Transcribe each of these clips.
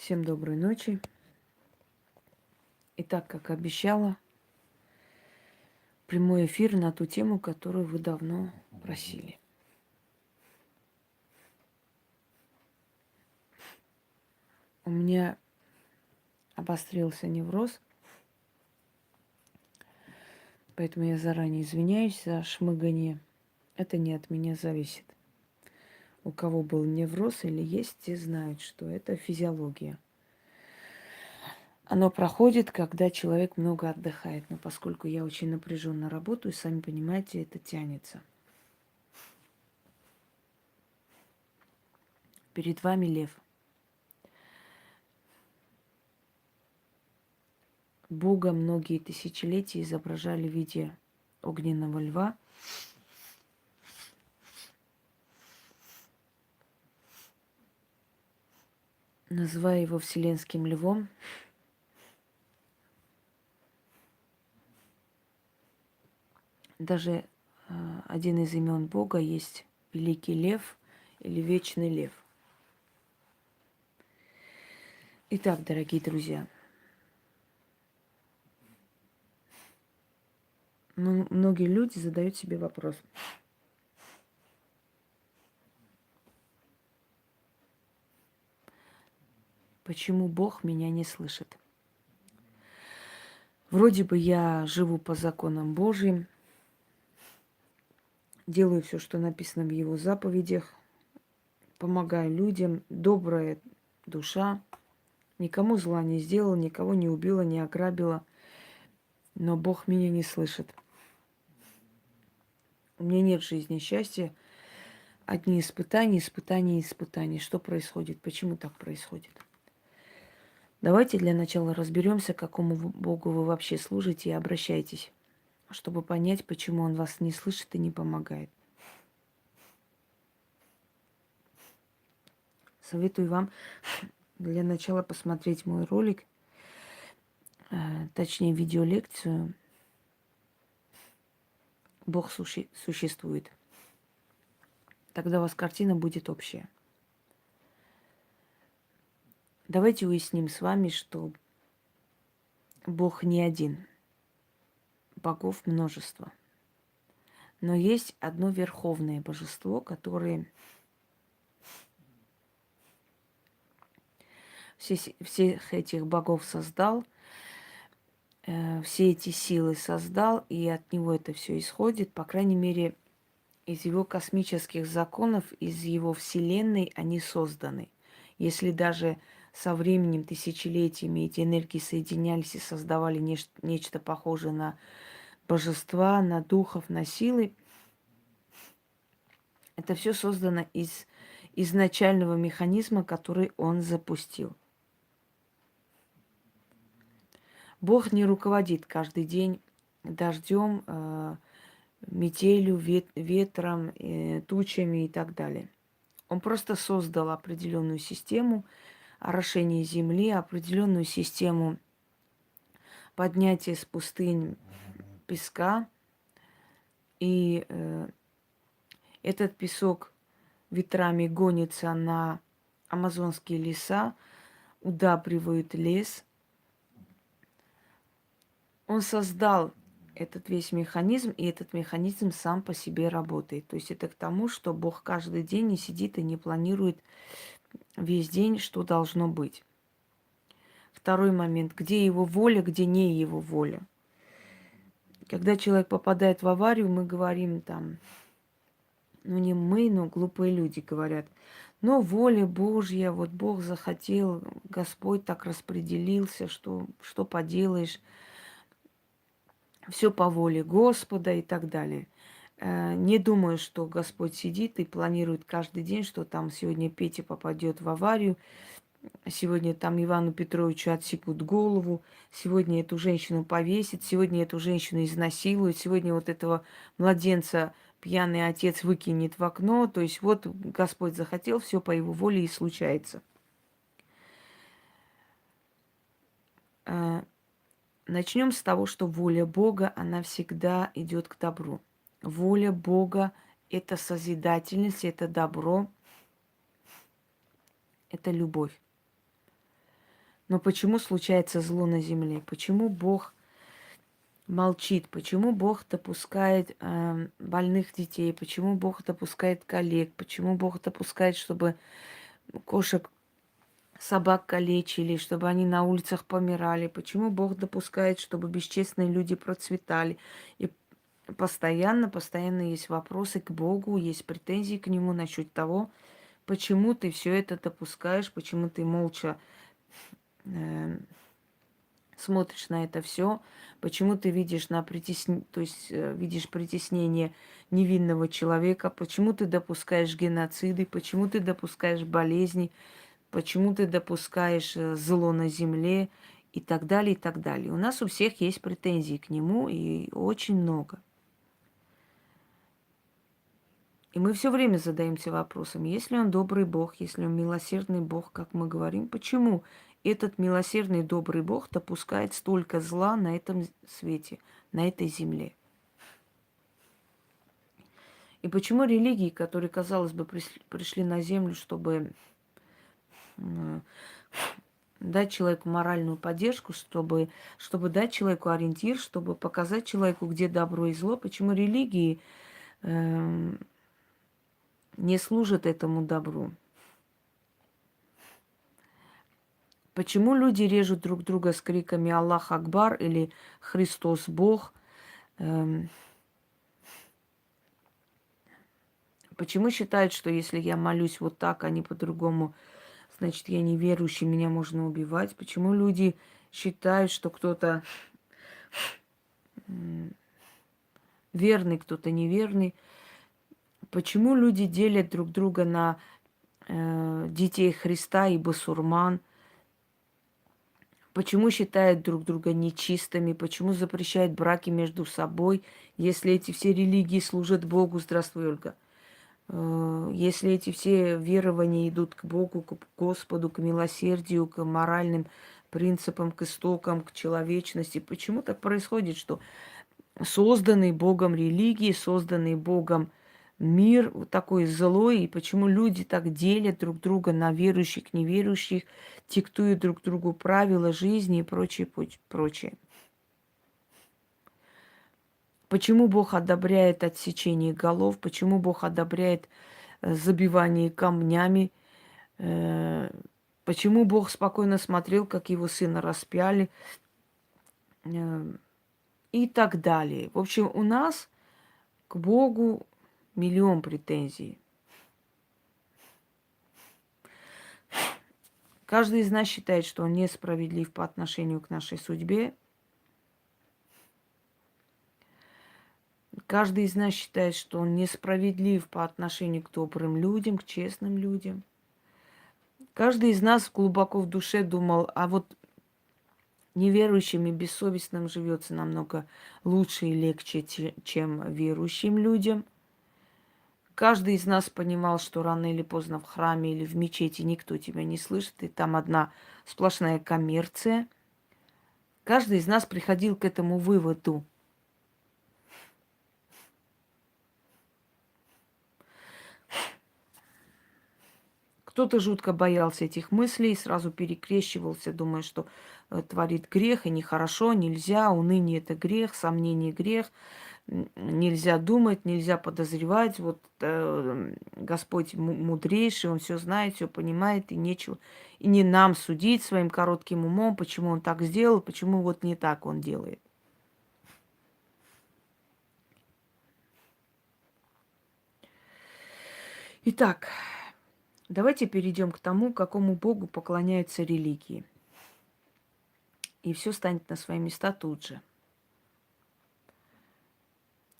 Всем доброй ночи. И так, как обещала, прямой эфир на ту тему, которую вы давно просили. У меня обострился невроз, поэтому я заранее извиняюсь за шмыганье. Это не от меня зависит. У кого был невроз или есть, те знают, что это физиология. Оно проходит, когда человек много отдыхает. Но поскольку я очень напряженно работаю, сами понимаете, это тянется. Перед вами лев. Бога многие тысячелетия изображали в виде огненного льва. Называя его вселенским львом, даже один из имен Бога есть Великий Лев или Вечный Лев. Итак, дорогие друзья, многие люди задают себе вопрос. Почему Бог меня не слышит? Вроде бы я живу по законам Божьим, делаю все, что написано в Его заповедях, помогаю людям, добрая душа, никому зла не сделала, никого не убила, не ограбила, но Бог меня не слышит. У меня нет в жизни счастья, одни испытания, испытания, испытания. Что происходит? Почему так происходит? Давайте для начала разберемся, какому Богу вы вообще служите и обращаетесь, чтобы понять, почему Он вас не слышит и не помогает. Советую вам для начала посмотреть мой ролик, точнее видеолекцию «Бог существует». Тогда у вас картина будет общая. Давайте уясним с вами, что Бог не один, богов множество. Но есть одно верховное божество, которое всех этих богов создал, все эти силы создал, и от него это все исходит, по крайней мере, из его космических законов, из его вселенной они созданы. Если даже со временем, тысячелетиями эти энергии соединялись и создавали нечто похожее на божества, на духов, на силы, это все создано из изначального механизма, который он запустил. Бог не руководит каждый день дождем, метелью, ветром, тучами и так далее. Он просто создал определенную систему орошения земли, определенную систему поднятия с пустынь песка. И этот песок ветрами гонится на амазонские леса, удабривает лес. Он создал этот весь механизм, и этот механизм сам по себе работает. То есть это к тому, что Бог каждый день не сидит и не планирует весь день, что должно быть. Второй момент. Где его воля, где не его воля. Когда человек попадает в аварию, мы говорим там, ну не мы, но глупые люди говорят, но воля Божья, вот Бог захотел, Господь так распределился, что поделаешь, все по воле Господа и так далее. Не думаю, что Господь сидит и планирует каждый день, что там сегодня Петя попадет в аварию, сегодня там Ивану Петровичу отсекут голову, сегодня эту женщину повесит, сегодня эту женщину изнасилуют, сегодня вот этого младенца пьяный отец выкинет в окно. То есть вот Господь захотел, все по его воле и случается. Начнем с того, что воля Бога, она всегда идет к добру. Воля Бога – это созидательность, это добро, это любовь. Но почему случается зло на земле? Почему Бог молчит? Почему Бог допускает больных детей? Почему Бог допускает коллег? Почему Бог допускает, чтобы кошек, собак калечили, чтобы они на улицах помирали? Почему Бог допускает, чтобы бесчестные люди процветали? И постоянно есть вопросы к Богу, есть претензии к Нему насчет того, почему ты все это допускаешь, почему ты молча э, смотришь на это все, почему ты видишь видишь притеснение невинного человека, почему ты допускаешь геноциды, почему ты допускаешь болезни, почему ты допускаешь зло на земле и так далее, и так далее. У нас у всех есть претензии к нему, и очень много. И мы все время задаемся вопросом, если он добрый Бог, если он милосердный Бог, как мы говорим, почему этот милосердный добрый Бог допускает столько зла на этом свете, на этой земле? И почему религии, которые, казалось бы, пришли на землю, чтобы дать человеку моральную поддержку, чтобы дать человеку ориентир, чтобы показать человеку, где добро и зло, почему религии не служат этому добру? Почему люди режут друг друга с криками «Аллах Акбар» или «Христос Бог»? Почему считают, что если я молюсь вот так, а не по-другому, значит, я неверующий, меня можно убивать? Почему люди считают, что кто-то верный, кто-то неверный? Почему люди делят друг друга на детей Христа и басурман? Почему считают друг друга нечистыми? Почему запрещают браки между собой, если эти все религии служат Богу? Здравствуй, Ольга. Если эти все верования идут к Богу, к Господу, к милосердию, к моральным принципам, к истокам, к человечности, почему так происходит, что созданный Богом религии, созданный Богом мир вот такой злой, и почему люди так делят друг друга на верующих, неверующих, диктуют друг другу правила жизни и прочее, прочее. Почему Бог одобряет отсечение голов, почему Бог одобряет забивание камнями, почему Бог спокойно смотрел, как его сына распяли и так далее. В общем, у нас к Богу миллион претензий. Каждый из нас считает, что он несправедлив по отношению к нашей судьбе. Каждый из нас считает, что он несправедлив по отношению к добрым людям, к честным людям. Каждый из нас глубоко в душе думал, а вот неверующим и бессовестным живется намного лучше и легче, чем верующим людям. Каждый из нас понимал, что рано или поздно в храме или в мечети никто тебя не слышит, и там одна сплошная коммерция. Каждый из нас приходил к этому выводу. Кто-то жутко боялся этих мыслей, сразу перекрещивался, думая, что творит грех, и нехорошо, нельзя, уныние – это грех, сомнение – грех, нельзя думать, нельзя подозревать. Вот Господь мудрейший, Он все знает, все понимает, и нечего, и не нам судить своим коротким умом, почему Он так сделал, почему вот не так Он делает. Итак, давайте перейдем к тому, какому Богу поклоняются религии. И все станет на свои места тут же.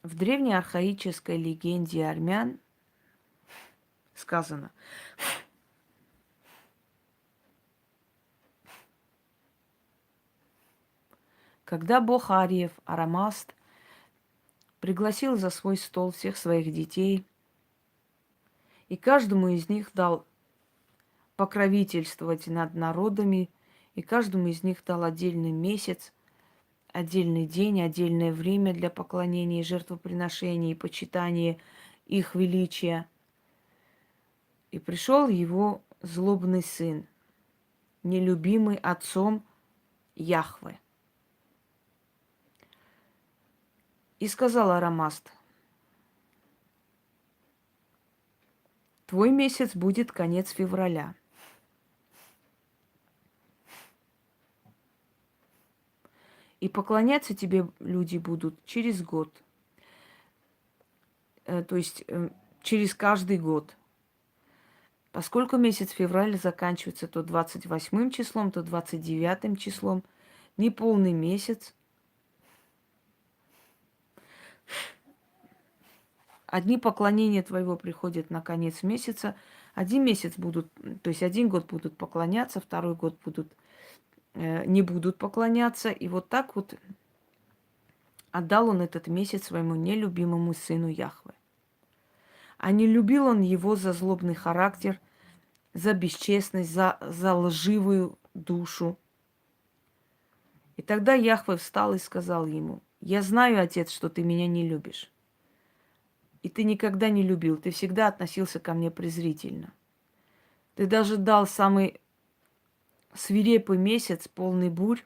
В древней архаической легенде армян сказано: когда бог Ариев, Арамаст, пригласил за свой стол всех своих детей, и каждому из них дал покровительствовать над народами, и каждому из них дал отдельный месяц, отдельный день, отдельное время для поклонения и жертвоприношения и почитания их величия. И пришел его злобный сын, нелюбимый отцом Яхве. И сказал Арамаст: твой месяц будет конец февраля. И поклоняться тебе люди будут через год. То есть через каждый год. Поскольку месяц февраль заканчивается то 28 числом, то 29 числом, неполный месяц. Одни поклонения твоего приходят на конец месяца. Один месяц будут, то есть один год будут поклоняться, второй год не будут поклоняться. И вот так вот отдал он этот месяц своему нелюбимому сыну Яхве. А не любил он его за злобный характер, за бесчестность, за лживую душу. И тогда Яхве встал и сказал ему: я знаю, отец, что ты меня не любишь. И ты никогда не любил, ты всегда относился ко мне презрительно. Ты даже дал самый свирепый месяц, полный бурь.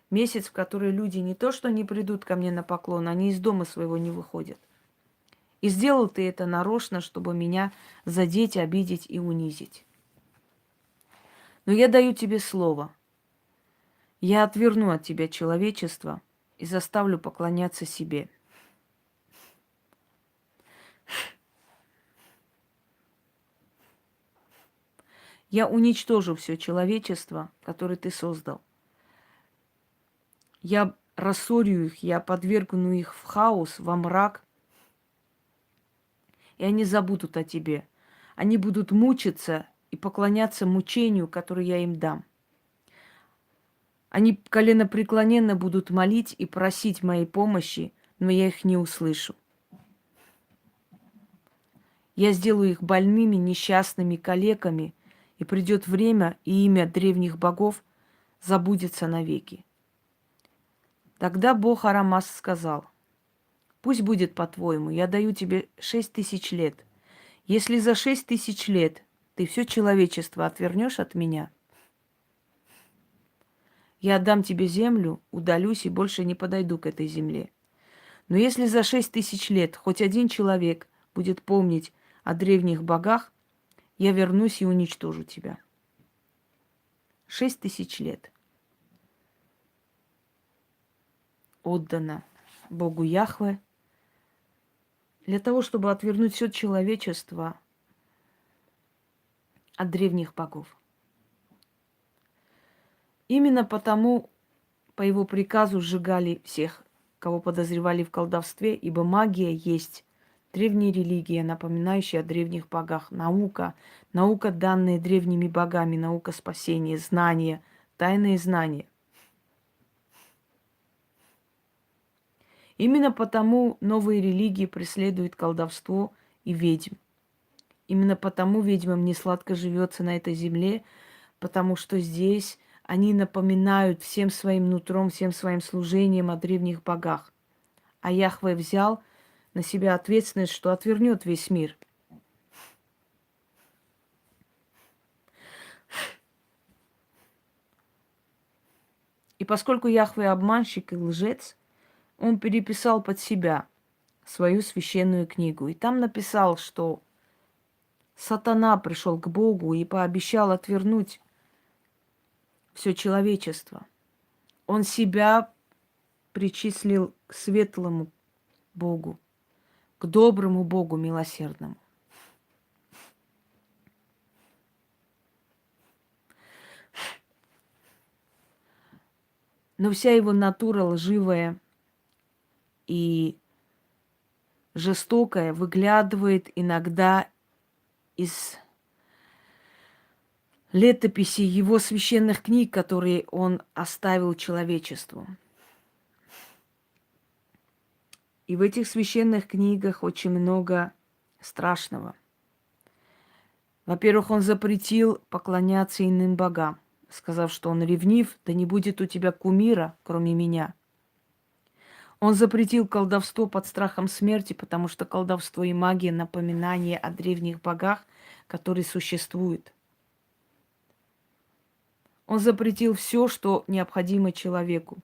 Месяц, в который люди не то что не придут ко мне на поклон, они из дома своего не выходят. И сделал ты это нарочно, чтобы меня задеть, обидеть и унизить. Но я даю тебе слово. Я отверну от тебя человечество и заставлю поклоняться себе. Я уничтожу все человечество, которое ты создал. Я рассорю их, я подвергну их в хаос, во мрак, и они забудут о тебе. Они будут мучиться и поклоняться мучению, которое я им дам. Они коленопреклоненно будут молить и просить моей помощи, но я их не услышу. Я сделаю их больными, несчастными, калеками, и придет время, и имя древних богов забудется навеки. Тогда Бог Арамас сказал: пусть будет по-твоему, я даю тебе 6000 лет. Если за 6000 лет ты все человечество отвернешь от меня, я отдам тебе землю, удалюсь и больше не подойду к этой земле. Но если за 6000 лет хоть один человек будет помнить о древних богах, я вернусь и уничтожу тебя. 6000 лет отдано Богу Яхве для того, чтобы отвернуть все человечество от древних богов. Именно потому по его приказу сжигали всех, кого подозревали в колдовстве, ибо магия есть древняя религия, напоминающая о древних богах. Наука, данная древними богами, наука спасения, знания, тайные знания. Именно потому новые религии преследуют колдовство и ведьм. Именно потому ведьмам не сладко живется на этой земле, потому что здесь они напоминают всем своим нутром, всем своим служением о древних богах. А Яхве взял на себя ответственность, что отвернет весь мир. И поскольку Яхве обманщик и лжец, он переписал под себя свою священную книгу. И там написал, что сатана пришел к Богу и пообещал отвернуть все человечество. Он себя причислил к светлому Богу, к доброму Богу милосердному. Но вся его натура лживая и жестокая выглядывает иногда из летописи его священных книг, которые он оставил человечеству. И в этих священных книгах очень много страшного. Во-первых, он запретил поклоняться иным богам, сказав, что он ревнив, да не будет у тебя кумира, кроме меня. Он запретил колдовство под страхом смерти, потому что колдовство и магия – напоминание о древних богах, которые существуют. Он запретил все, что необходимо человеку.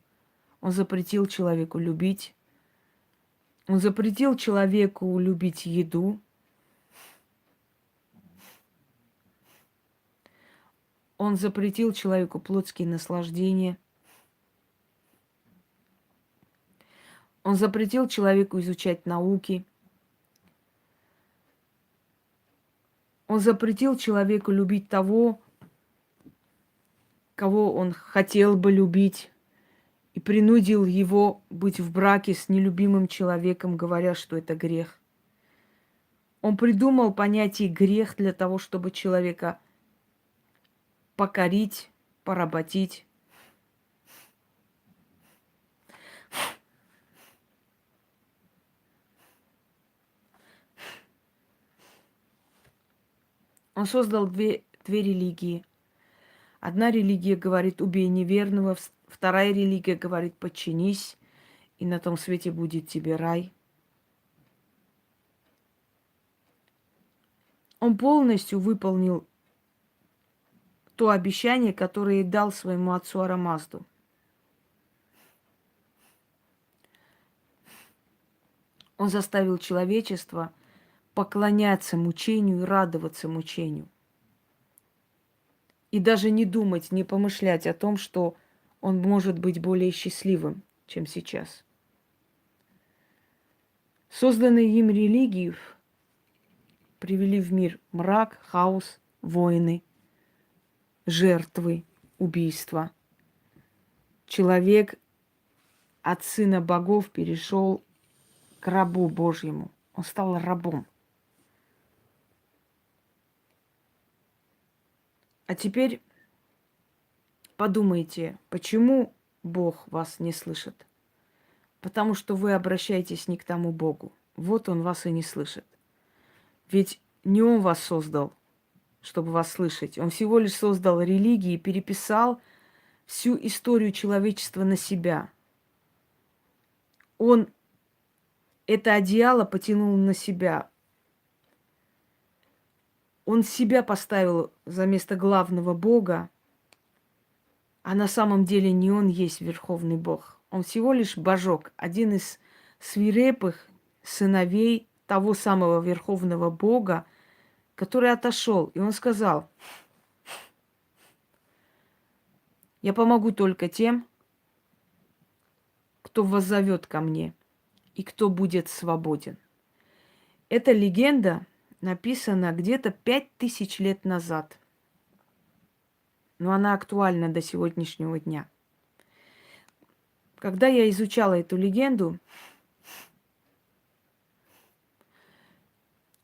Он запретил человеку любить. Он запретил человеку любить еду. Он запретил человеку плотские наслаждения. Он запретил человеку изучать науки. Он запретил человеку любить того, кого он хотел бы любить, и принудил его быть в браке с нелюбимым человеком, говоря, что это грех. Он придумал понятие грех для того, чтобы человека покорить, поработить. Он создал две религии. Одна религия говорит «убей неверного», вторая религия говорит «подчинись, и на том свете будет тебе рай». Он полностью выполнил то обещание, которое дал своему отцу Арамазду. Он заставил человечество поклоняться мучению и радоваться мучению. И даже не думать, не помышлять о том, что он может быть более счастливым, чем сейчас. Созданные им религии привели в мир мрак, хаос, войны, жертвы, убийства. Человек от сына богов перешел к рабу Божьему. Он стал рабом. А теперь подумайте, почему Бог вас не слышит? Потому что вы обращаетесь не к тому Богу. Вот Он вас и не слышит. Ведь не Он вас создал, чтобы вас слышать. Он всего лишь создал религии и переписал всю историю человечества на себя. Он это одеяло потянул на себя. Он себя поставил за место главного Бога, а на самом деле не Он есть Верховный Бог. Он всего лишь божок, один из свирепых сыновей того самого Верховного Бога, который отошел. И он сказал: я помогу только тем, кто воззовет ко мне и кто будет свободен. Эта легенда написана где-то 5000 лет назад. Но она актуальна до сегодняшнего дня. Когда я изучала эту легенду,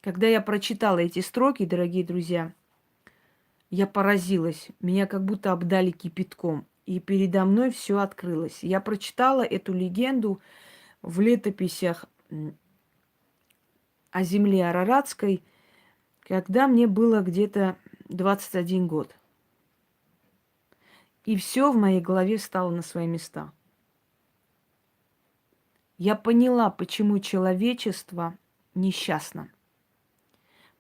когда я прочитала эти строки, дорогие друзья, я поразилась. Меня как будто обдали кипятком. И передо мной все открылось. Я прочитала эту легенду в летописях о земле Араратской, когда мне было где-то 21 год. И все в моей голове стало на свои места. Я поняла, почему человечество несчастно.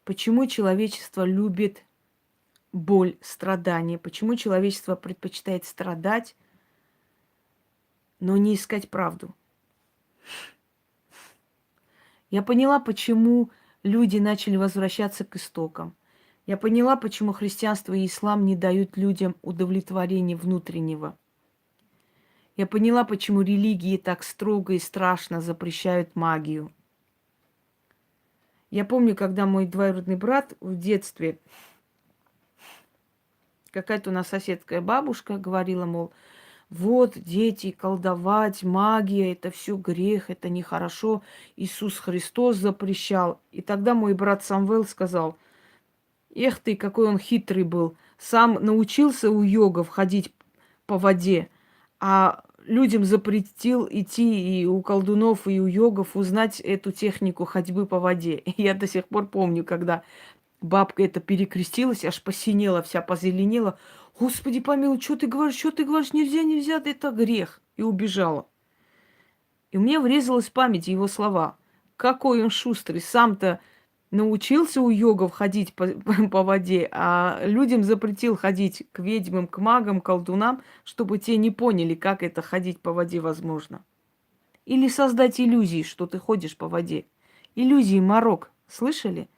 Почему человечество любит боль, страдания. Почему человечество предпочитает страдать, но не искать правду. Я поняла, почему люди начали возвращаться к истокам. Я поняла, почему христианство и ислам не дают людям удовлетворения внутреннего. Я поняла, почему религии так строго и страшно запрещают магию. Я помню, когда мой двоюродный брат в детстве, какая-то у нас соседская бабушка говорила, мол, вот, дети, колдовать, магия, это все грех, это нехорошо. Иисус Христос запрещал. И тогда мой брат Самвел сказал: эх ты, какой он хитрый был. Сам научился у йогов ходить по воде, а людям запретил идти и у колдунов, и у йогов узнать эту технику ходьбы по воде. И я до сих пор помню, когда бабка это перекрестилась, аж посинела, вся позеленела. Господи помилуй, что ты говоришь, нельзя, это грех. И убежала. И мне врезалось в память его слова. Какой он шустрый, сам-то научился у йогов ходить по воде, а людям запретил ходить к ведьмам, к магам, колдунам, чтобы те не поняли, как это ходить по воде возможно. Или создать иллюзии, что ты ходишь по воде. Иллюзии морок. Слышали?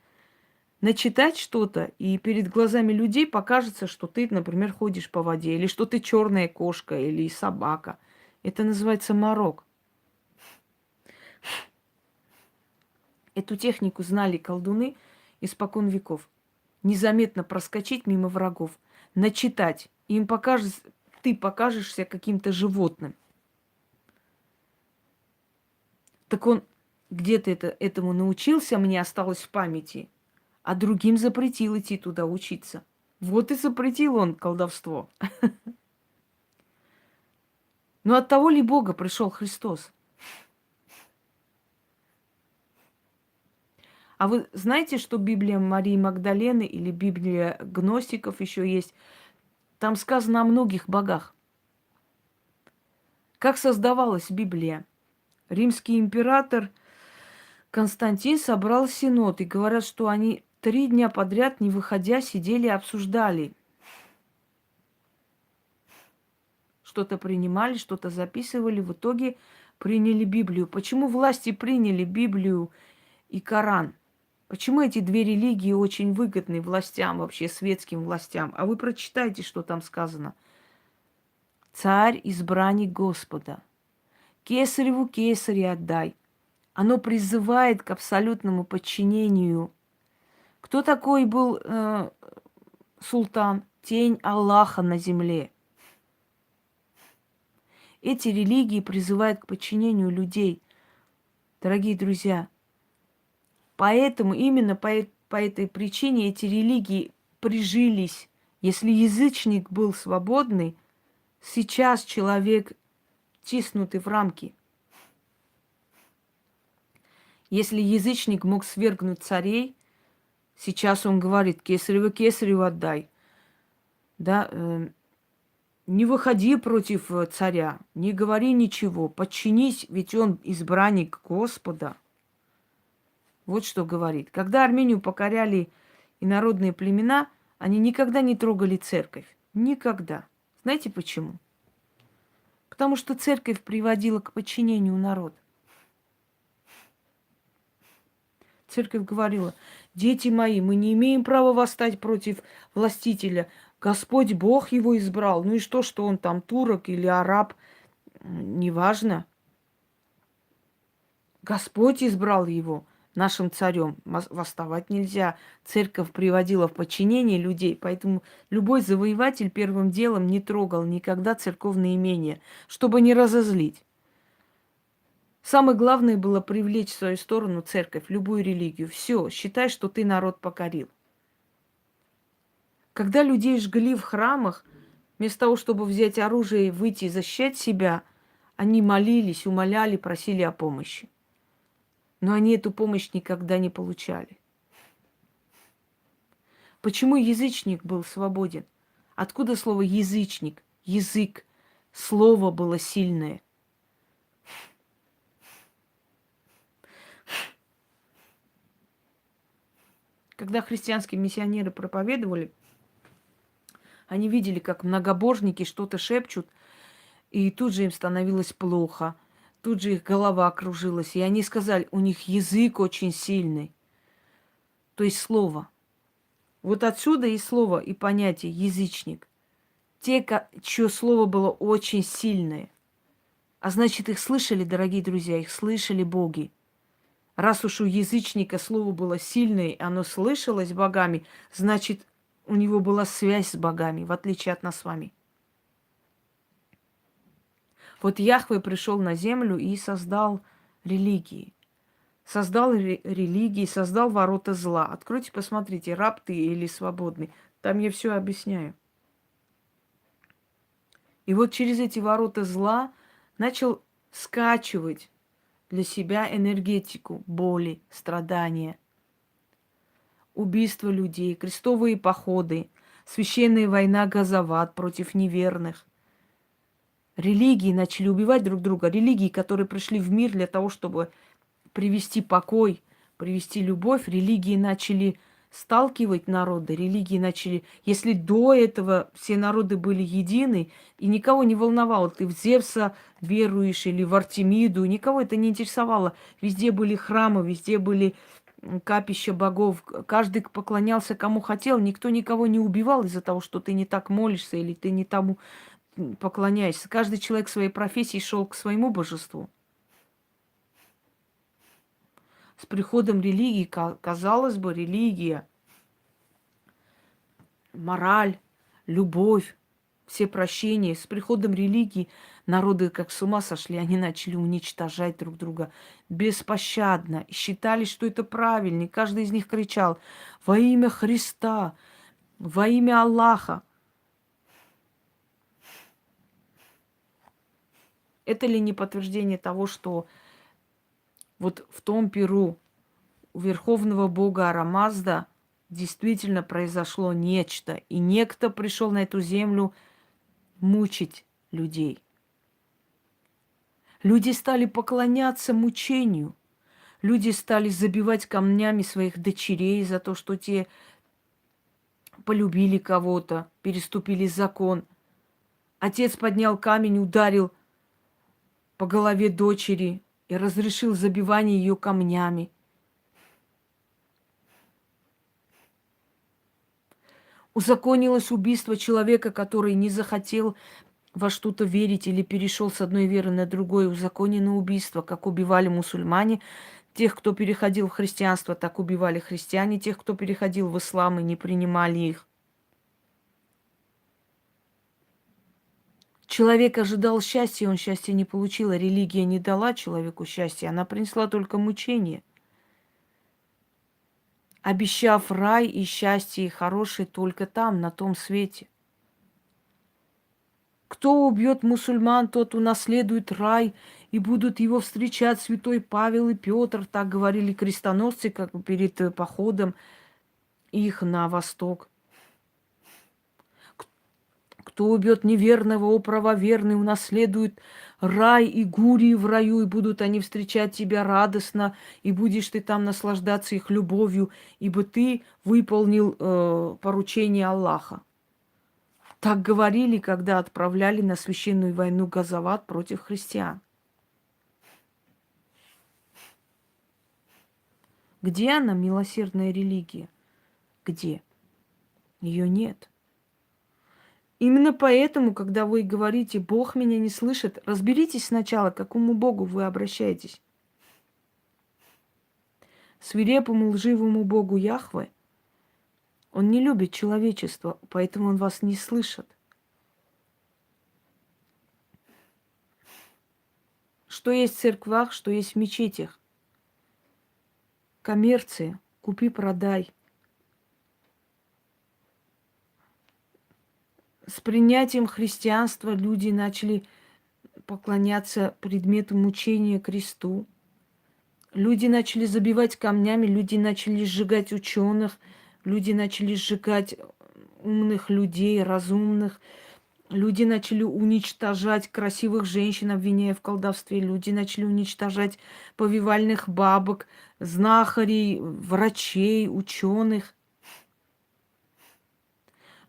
Начитать что-то, и перед глазами людей покажется, что ты, например, ходишь по воде, или что ты черная кошка, или собака. Это называется морок. Эту технику знали колдуны испокон веков. Незаметно проскочить мимо врагов, начитать. Им покажется, ты покажешься каким-то животным. Так он где-то этому научился, мне осталось в памяти, а другим запретил идти туда учиться. Вот и запретил он колдовство. Но от того ли Бога пришел Христос? А вы знаете, что Библия Марии Магдалены или Библия гностиков еще есть? Там сказано о многих богах. Как создавалась Библия? Римский император Константин собрал синод, и говорят, что они 3 дня подряд, не выходя, сидели и обсуждали. Что-то принимали, что-то записывали, в итоге приняли Библию. Почему власти приняли Библию и Коран? Почему эти 2 религии очень выгодны властям, вообще светским властям? А вы прочитайте, что там сказано. Царь избранник Господа. Кесареву кесаря отдай. Оно призывает к абсолютному подчинению. Кто такой был султан? Тень Аллаха на земле. Эти религии призывают к подчинению людей. Дорогие друзья, поэтому, именно по этой причине эти религии прижились. Если язычник был свободный, сейчас человек тиснутый в рамки. Если язычник мог свергнуть царей, сейчас он говорит, кесареву отдай. Да, не выходи против царя, не говори ничего, подчинись, ведь он избранник Господа. Вот что говорит. Когда Армению покоряли инородные племена, они никогда не трогали церковь. Никогда. Знаете почему? Потому что церковь приводила к подчинению народа. Церковь говорила, дети мои, мы не имеем права восстать против властителя. Господь Бог его избрал. Ну и что он там турок или араб, неважно. Господь избрал его нашим царем. Восставать нельзя. Церковь приводила в подчинение людей, поэтому любой завоеватель первым делом не трогал никогда церковные имения, чтобы не разозлить. Самое главное было привлечь в свою сторону церковь, любую религию. Все, считай, что ты народ покорил. Когда людей жгли в храмах, вместо того, чтобы взять оружие и выйти и защищать себя, они молились, умоляли, просили о помощи. Но они эту помощь никогда не получали. Почему язычник был свободен? Откуда слово язычник? Язык. Слово было сильное. Когда христианские миссионеры проповедовали, они видели, как многобожники что-то шепчут, и тут же им становилось плохо. Тут же их голова окружилась. И они сказали, у них язык очень сильный. То есть слово. Вот отсюда и слово, и понятие язычник. Те, чье слово было очень сильное. А значит, их слышали, дорогие друзья, их слышали боги. Раз уж у язычника слово было сильное, и оно слышалось богами, значит, у него была связь с богами, в отличие от нас с вами. Вот Яхве пришел на землю и создал религии. Создал религии, создал ворота зла. Откройте, посмотрите, раб ты или свободный. Там я все объясняю. И вот через эти ворота зла начал скачивать для себя энергетику боли, страдания, убийства людей, крестовые походы, священная война Газават против неверных. Религии начали убивать друг друга. Религии, которые пришли в мир для того, чтобы привести покой, привести любовь. Религии начали сталкивать народы. Религии начали... Если до этого все народы были едины, и никого не волновало, ты в Зевса веруешь или в Артемиду, никого это не интересовало. Везде были храмы, везде были капища богов. Каждый поклонялся кому хотел. Никто никого не убивал из-за того, что ты не так молишься или ты не тому поклоняешься. Каждый человек своей профессии шел к своему божеству. С приходом религии, казалось бы, религия, мораль, любовь, все прощения. С приходом религии народы как с ума сошли, они начали уничтожать друг друга беспощадно. И считали, что это правильно. И каждый из них кричал: во имя Христа, во имя Аллаха. Это ли не подтверждение того, что вот в том Перу у верховного бога Арамазда действительно произошло нечто, и некто пришел на эту землю мучить людей. Люди стали поклоняться мучению. Люди стали забивать камнями своих дочерей за то, что те полюбили кого-то, переступили закон. Отец поднял камень, ударил по голове дочери и разрешил забивание ее камнями. Узаконилось убийство человека, который не захотел во что-то верить или перешел с одной веры на другое. Узаконено убийство, как убивали мусульмане. Тех, кто переходил в христианство, так убивали христиане. Тех, кто переходил в ислам и не принимали их. Человек ожидал счастья, он счастья не получил. А религия не дала человеку счастья, она принесла только мучение, обещав рай и счастье, и хорошее только там, на том свете. Кто убьет мусульман, тот унаследует рай, и будут его встречать святой Павел и Петр, так говорили крестоносцы, как перед походом их на восток. Кто убьет неверного, о правоверный, унаследует рай и гурии в раю, и будут они встречать тебя радостно, и будешь ты там наслаждаться их любовью, ибо ты выполнил поручение Аллаха. Так говорили, когда отправляли на священную войну Газават против христиан. Где она, милосердная религия? Где? Ее нет. Именно поэтому, когда вы говорите: Бог меня не слышит, разберитесь сначала, к какому Богу вы обращаетесь. Свирепому лживому Богу Яхве. Он не любит человечество, поэтому он вас не слышит. Что есть в церквах, что есть в мечетях? Коммерция. Купи-продай. С принятием христианства люди начали поклоняться предмету мучения кресту. Люди начали забивать камнями, люди начали сжигать ученых, люди начали сжигать умных людей, разумных. Люди начали уничтожать красивых женщин, обвиняя в колдовстве. Люди начали уничтожать повивальных бабок, знахарей, врачей, ученых.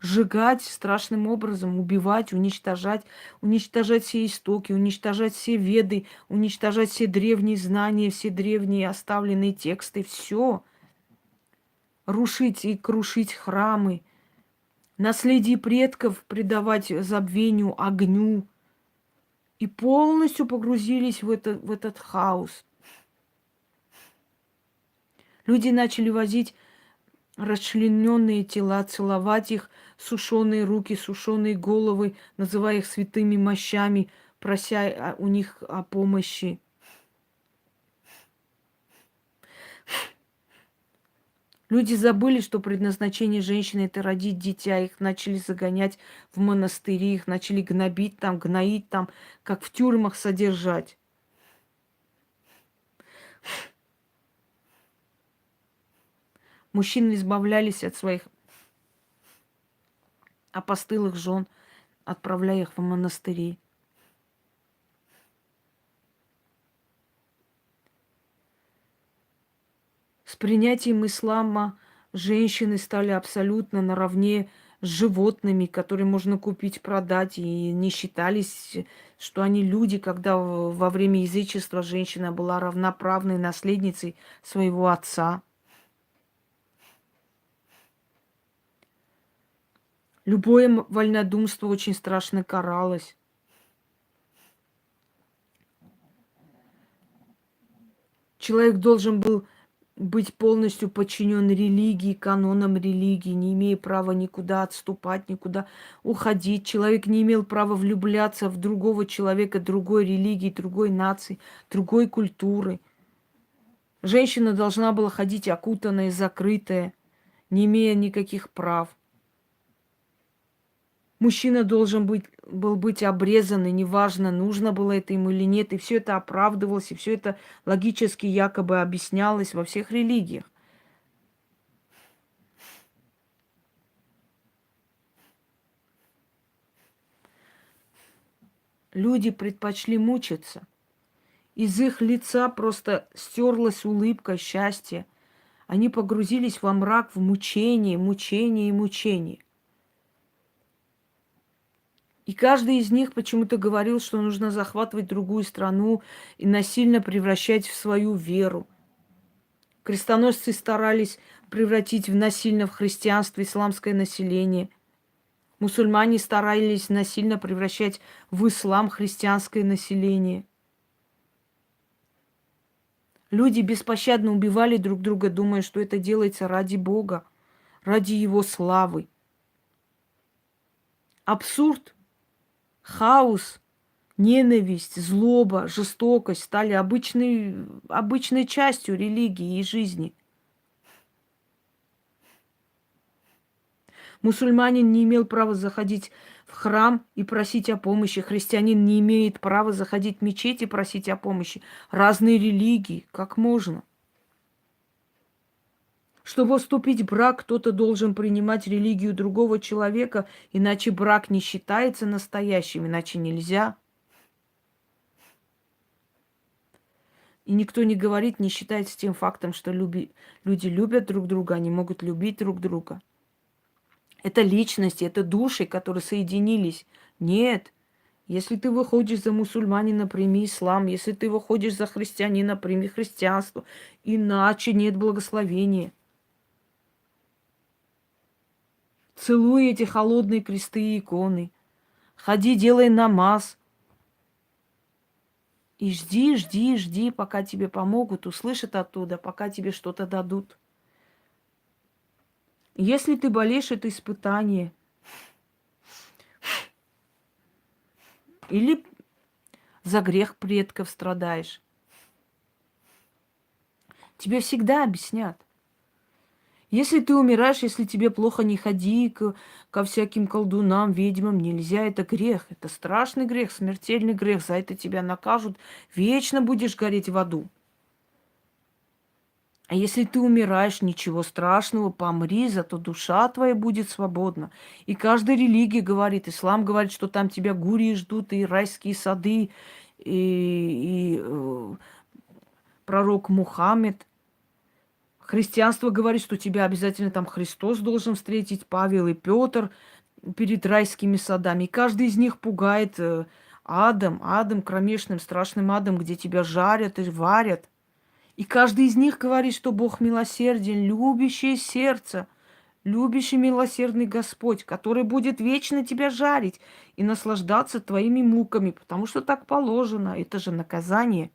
Сжигать страшным образом, убивать, уничтожать все истоки, уничтожать все веды, уничтожать все древние знания, все древние оставленные тексты, все. Рушить и крушить храмы, наследие предков предавать забвению, огню. И полностью погрузились в этот хаос. Люди начали возить расчлененные тела, целовать их, сушеные руки, сушеные головы, называя их святыми мощами, прося у них о помощи. Люди забыли, что предназначение женщины — это родить дитя. Их начали загонять в монастыри, их начали гнобить там, гноить там, как в тюрьмах содержать. Мужчины избавлялись от своих опостылых жен, отправляя их в монастыри. С принятием ислама женщины стали абсолютно наравне с животными, которые можно купить, продать, и не считались, что они люди, когда во время язычества женщина была равноправной наследницей своего отца. Любое вольнодумство очень страшно каралось. Человек должен был быть полностью подчинен религии, канонам религии, не имея права никуда отступать, никуда уходить. Человек не имел права влюбляться в другого человека, другой религии, другой нации, другой культуры. Женщина должна была ходить окутанная, закрытая, не имея никаких прав. Мужчина был быть обрезан, и неважно, нужно было это ему или нет. И все это оправдывалось, и все это логически якобы объяснялось во всех религиях. Люди предпочли мучиться. Из их лица просто стерлась улыбка счастья. Они погрузились во мрак, в мучение, мучение и мучение. И каждый из них почему-то говорил, что нужно захватывать другую страну и насильно превращать в свою веру. Крестоносцы старались превратить насильно в христианство исламское население. Мусульмане старались насильно превращать в ислам христианское население. Люди беспощадно убивали друг друга, думая, что это делается ради Бога, ради Его славы. Абсурд, хаос, ненависть, злоба, жестокость стали обычной частью религии и жизни. Мусульманин не имел права заходить в храм и просить о помощи. Христианин не имеет права заходить в мечеть и просить о помощи. Разные религии. Как можно? Чтобы вступить в брак, кто-то должен принимать религию другого человека, иначе брак не считается настоящим, иначе нельзя. И никто не говорит, не считается тем фактом, что люди любят друг друга, они могут любить друг друга. Это личности, это души, которые соединились. Нет. Если ты выходишь за мусульманина, прими ислам. Если ты выходишь за христианина, прими христианство. Иначе нет благословения. Целуй эти холодные кресты и иконы. Ходи, делай намаз. И жди, жди, жди, пока тебе помогут, услышат оттуда, пока тебе что-то дадут. Если ты болеешь, это испытание. Или за грех предков страдаешь. Тебе всегда объяснят. Если ты умираешь, если тебе плохо, не ходи ко всяким колдунам, ведьмам. Нельзя, это грех. Это страшный грех, смертельный грех. За это тебя накажут. Вечно будешь гореть в аду. А если ты умираешь, ничего страшного, помри, зато душа твоя будет свободна. И каждая религия говорит, ислам говорит, что там тебя гурии ждут, и райские сады, и пророк Мухаммед. Христианство говорит, что тебя обязательно там Христос должен встретить, Павел и Петр перед райскими садами. И каждый из них пугает адом, кромешным, страшным адом, где тебя жарят и варят. И каждый из них говорит, что Бог милосерден, любящее сердце, любящий милосердный Господь, который будет вечно тебя жарить и наслаждаться твоими муками, потому что так положено, это же наказание.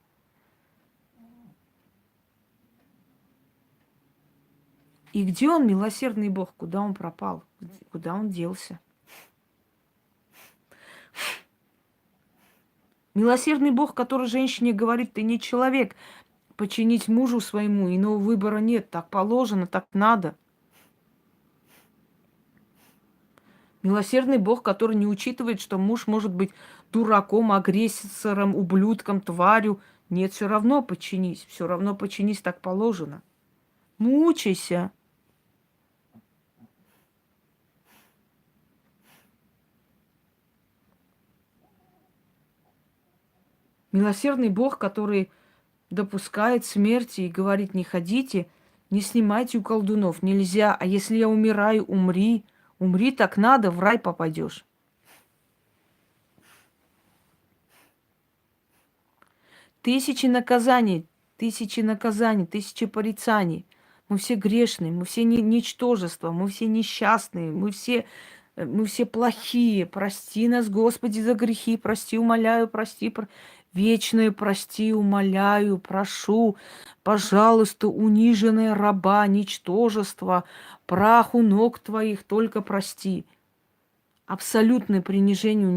И где он, милосердный Бог? Куда он пропал? Куда он делся? Милосердный Бог, который женщине говорит, ты не человек, подчинить мужу своему, иного выбора нет, так положено, так надо. Милосердный Бог, который не учитывает, что муж может быть дураком, агрессором, ублюдком, тварью. Нет, все равно подчинись, так положено. Мучайся. Милосердный Бог, который допускает смерти и говорит, не ходите, Не снимайте у колдунов, нельзя. А если я умираю, умри. Умри так надо, в рай попадешь. Тысячи наказаний, тысячи порицаний. Мы все грешные, мы все ничтожества, мы все несчастные, мы все плохие. Прости нас, Господи, за грехи, прости, умоляю, прости, вечное прости, умоляю, прошу, пожалуйста, униженная раба, ничтожество, прах у ног твоих, только прости. Абсолютное принижение,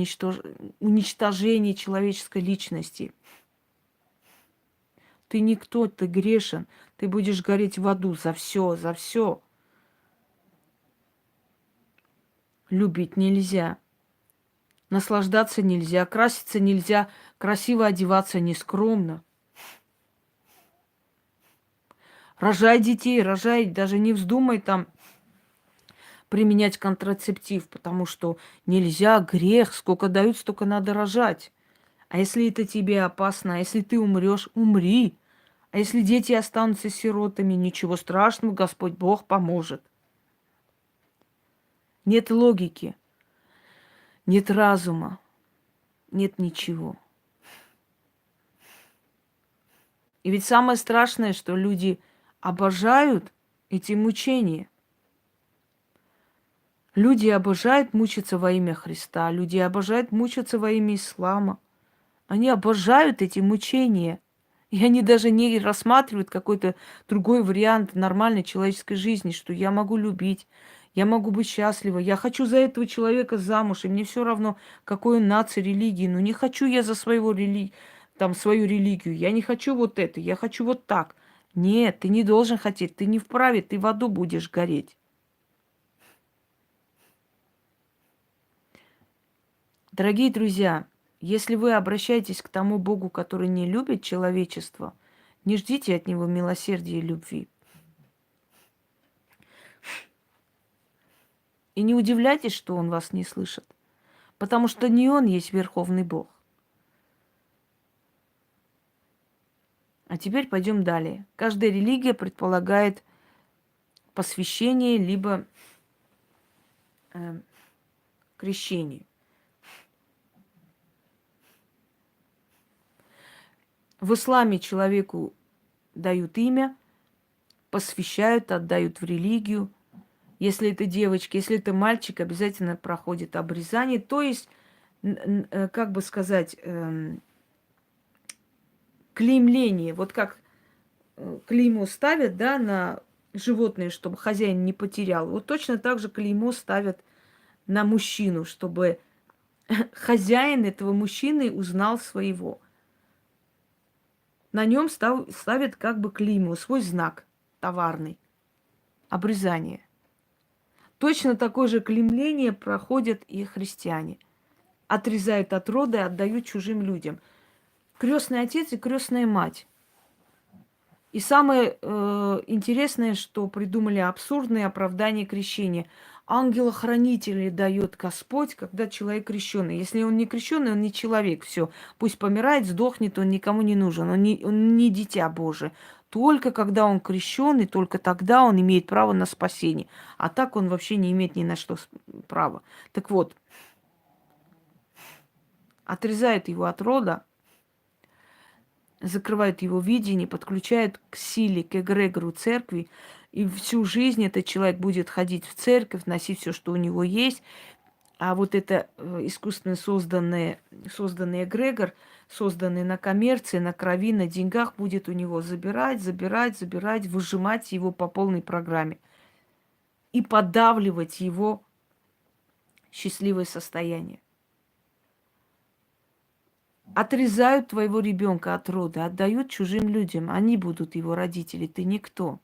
уничтожение человеческой личности. Ты никто, ты грешен. Ты будешь гореть в аду за все, за все. Любить нельзя. Наслаждаться нельзя. Краситься нельзя. Красиво одеваться нескромно. Рожай детей, рожай. Даже не вздумай там применять контрацептив, потому что нельзя, грех. Сколько дают, столько надо рожать. А если это тебе опасно, а если ты умрешь, умри. А если дети останутся сиротами, ничего страшного, Господь Бог поможет. Нет логики, нет разума, нет ничего. И ведь самое страшное, что люди обожают эти мучения. Люди обожают мучиться во имя Христа, люди обожают мучиться во имя ислама. Они обожают эти мучения. И они даже не рассматривают какой-то другой вариант нормальной человеческой жизни, что я могу любить, я могу быть счастлива, я хочу за этого человека замуж, и мне все равно, какой он нации, религии, но не хочу я за свою религию, я не хочу вот это, я хочу вот так. Нет, ты не должен хотеть, ты не вправе, ты в аду будешь гореть. Дорогие друзья, если вы обращаетесь к тому Богу, который не любит человечество, не ждите от него милосердия и любви. И не удивляйтесь, что он вас не слышит, потому что не он есть Верховный Бог. А теперь пойдем далее. Каждая религия предполагает посвящение либо крещение. В исламе человеку дают имя, посвящают, отдают в религию. Если это девочка, если это мальчик, обязательно проходит обрезание. То есть, как бы сказать, клеймление. Вот как клеймо ставят, да, на животное, чтобы хозяин не потерял. Вот точно так же клеймо ставят на мужчину, чтобы хозяин этого мужчины узнал своего. На нем ставят как бы клеймо, свой знак товарный. Обрезание. Точно такое же клеймление проходят и христиане. Отрезают от рода и отдают чужим людям. Крестный отец и крестная мать. И самое интересное, что придумали абсурдные оправдания крещения. Ангела-хранителя дает Господь, когда человек крещенный. Если он не крещенный, он не человек. Все, пусть помирает, сдохнет, он никому не нужен. Он не дитя Божие. Только когда он крещенный, только тогда он имеет право на спасение. А так он вообще не имеет ни на что права. Так вот, отрезают его от рода, закрывают его видение, подключают к силе, к эгрегору церкви, и всю жизнь этот человек будет ходить в церковь, носить все, что у него есть, а вот это искусственно созданный эгрегор, созданный на коммерции, на крови, на деньгах, будет у него забирать, выжимать его по полной программе и подавливать его счастливое состояние. Отрезают твоего ребенка от рода, отдают чужим людям. Они будут его родители, ты никто.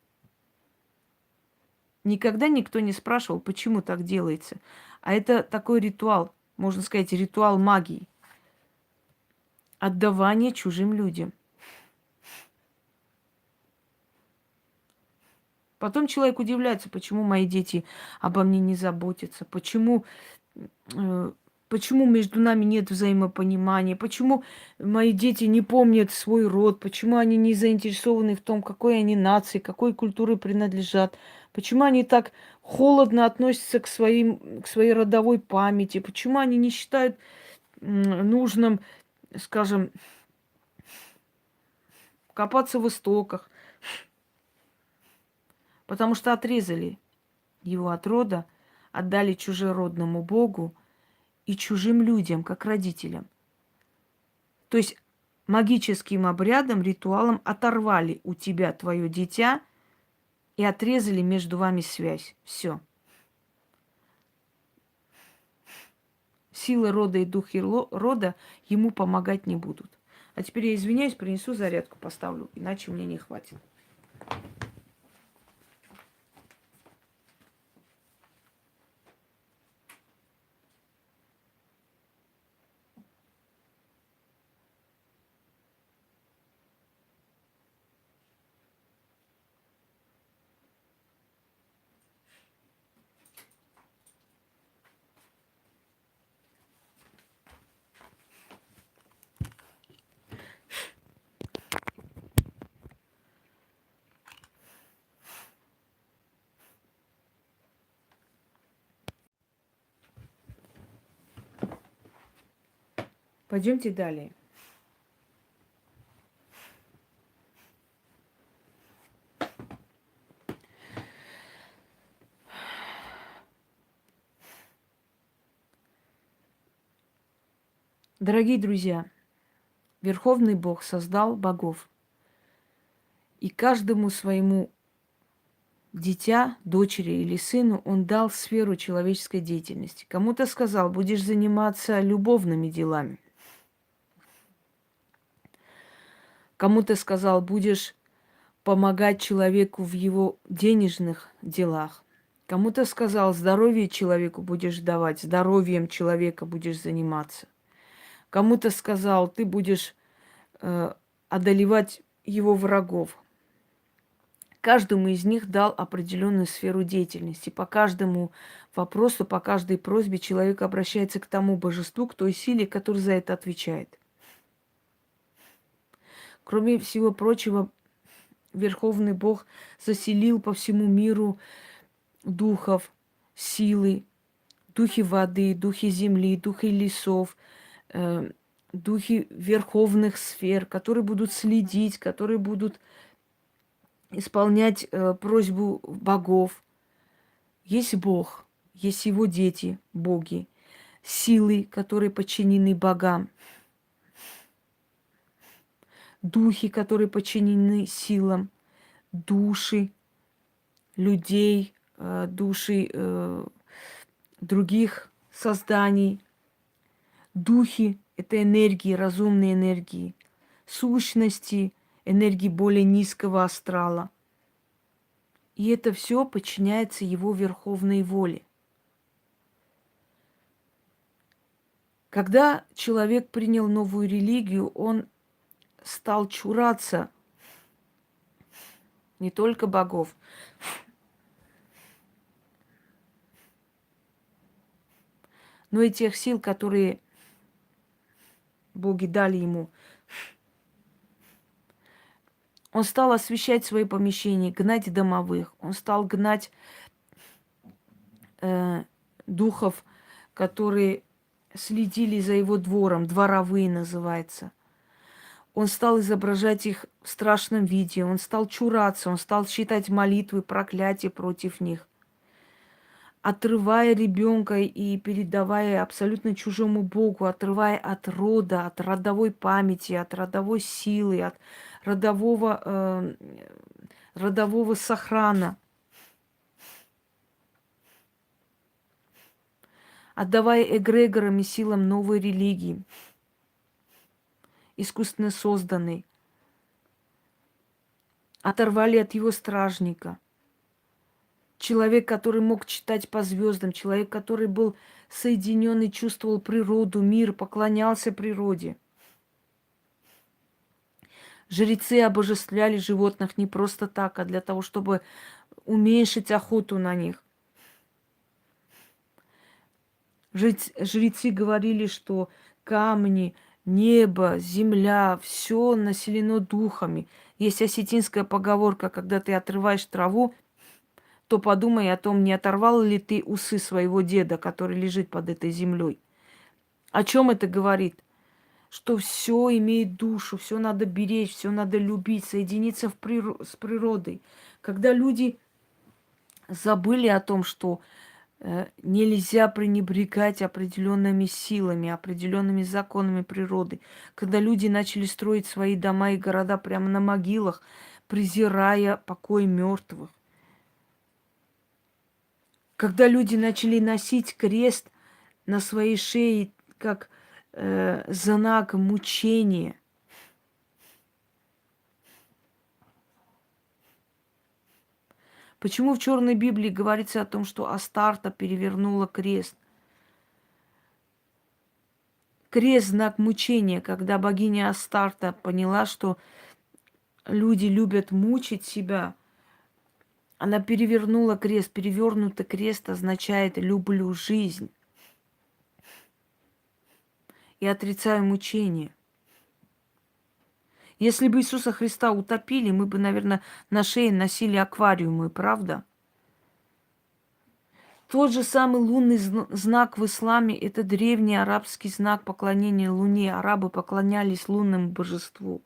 Никогда никто не спрашивал, почему так делается. А это такой ритуал, можно сказать, ритуал магии. Отдавание чужим людям. Потом человек удивляется, почему мои дети обо мне не заботятся, почему Почему между нами нет взаимопонимания? Почему мои дети не помнят свой род? Почему они не заинтересованы в том, какой они нации, какой культуре принадлежат? Почему они так холодно относятся к своей родовой памяти? Почему они не считают нужным, скажем, копаться в истоках? Потому что отрезали его от рода, отдали чужеродному богу и чужим людям, как родителям. То есть магическим обрядом, ритуалом оторвали у тебя твое дитя и отрезали между вами связь. Все. Силы рода и духи рода ему помогать не будут. А теперь я извиняюсь, принесу зарядку, поставлю, иначе мне не хватит. Пойдемте далее. Дорогие друзья, Верховный Бог создал богов. И каждому своему дитя, дочери или сыну он дал сферу человеческой деятельности. Кому-то сказал, будешь заниматься любовными делами. Кому-то сказал, будешь помогать человеку в его денежных делах. Кому-то сказал, здоровье человеку будешь давать, здоровьем человека будешь заниматься. Кому-то сказал, ты будешь одолевать его врагов. Каждому из них дал определенную сферу деятельности. По каждому вопросу, по каждой просьбе человек обращается к тому божеству, к той силе, которая за это отвечает. Кроме всего прочего, Верховный Бог заселил по всему миру духов, силы, духи воды, духи земли, духи лесов, духи верховных сфер, которые будут следить, которые будут исполнять просьбу богов. Есть Бог, есть его дети, боги, силы, которые подчинены богам, духи, которые подчинены силам, души людей, души других созданий. Духи – это энергии, разумные энергии, сущности, энергии более низкого астрала. И это все подчиняется его верховной воле. Когда человек принял новую религию, он стал чураться не только богов, но и тех сил, которые боги дали ему. Он стал освещать свои помещения, гнать домовых. Он стал гнать духов, которые следили за его двором, дворовые называется. Он стал изображать их в страшном виде, он стал чураться, он стал читать молитвы, проклятия против них, отрывая ребенка и передавая абсолютно чужому Богу, отрывая от рода, от родовой памяти, от родовой силы, от родового сохрана. Отдавая эгрегорам и силам новой религии, искусственно созданной. Оторвали от его стражника. Человек, который мог читать по звездам, человек, который был соединен и чувствовал природу, мир, поклонялся природе. Жрецы обожествляли животных не просто так, а для того, чтобы уменьшить охоту на них. Жрецы говорили, что камни, небо, земля, все населено духами. Есть осетинская поговорка, когда ты отрываешь траву, то подумай о том, не оторвал ли ты усы своего деда, который лежит под этой землей. О чем это говорит? Что все имеет душу, все надо беречь, все надо любить, соединиться с природой. Когда люди забыли о том, что нельзя пренебрегать определенными силами, определенными законами природы. Когда люди начали строить свои дома и города прямо на могилах, презирая покой мертвых. Когда люди начали носить крест на своей шее как знак мучения. Почему в Черной Библии говорится о том, что Астарта перевернула крест? Крест – знак мучения, когда богиня Астарта поняла, что люди любят мучить себя. Она перевернула крест. Перевернутый крест означает «люблю жизнь» и отрицаю мучение. Если бы Иисуса Христа утопили, мы бы, наверное, на шее носили аквариумы, правда? Тот же самый лунный знак в исламе – это древний арабский знак поклонения Луне. Арабы поклонялись лунному божеству.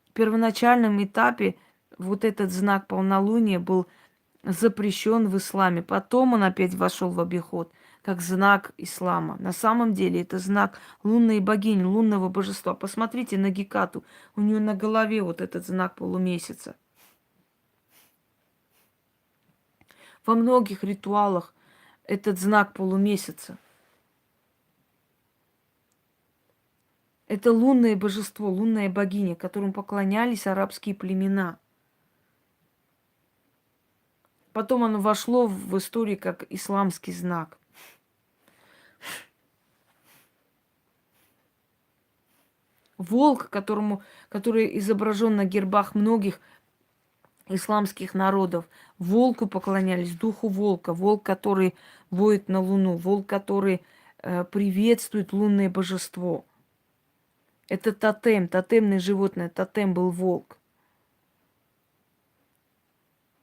В первоначальном этапе вот этот знак полнолуния был запрещен в исламе. Потом он опять вошел в обиход как знак ислама. На самом деле это знак лунной богини, лунного божества. Посмотрите на Гекату. У нее на голове вот этот знак полумесяца. Во многих ритуалах этот знак полумесяца. Это лунное божество, лунная богиня, которому поклонялись арабские племена. Потом оно вошло в историю как исламский знак. Волк, который изображен на гербах многих исламских народов. Волку поклонялись, духу волка. Волк, который воет на луну. Волк, который приветствует лунное божество. Это тотем, тотемное животное. Тотем был волк.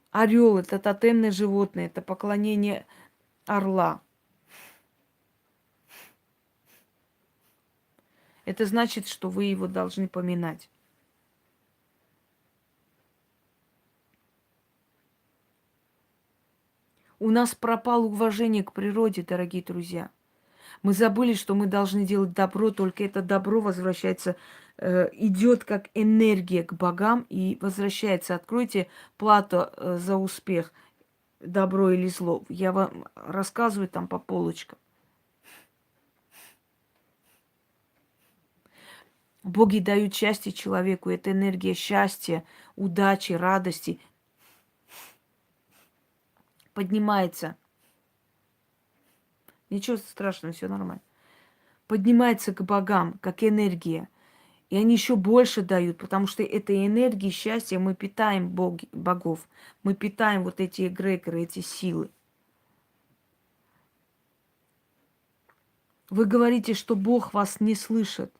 Орел – это тотемное животное. Это поклонение орла. Это значит, что вы его должны поминать. У нас пропало уважение к природе, дорогие друзья. Мы забыли, что мы должны делать добро, только это добро возвращается, идет как энергия к богам и возвращается. Откройте плату за успех, добро или зло. Я вам рассказываю там по полочкам. Боги дают счастье человеку. Это энергия счастья, удачи, радости. Поднимается. Ничего страшного, все нормально. Поднимается к богам, как энергия. И они еще больше дают, потому что этой энергией счастья мы питаем богов. Мы питаем вот эти эгрегоры, эти силы. Вы говорите, что Бог вас не слышит.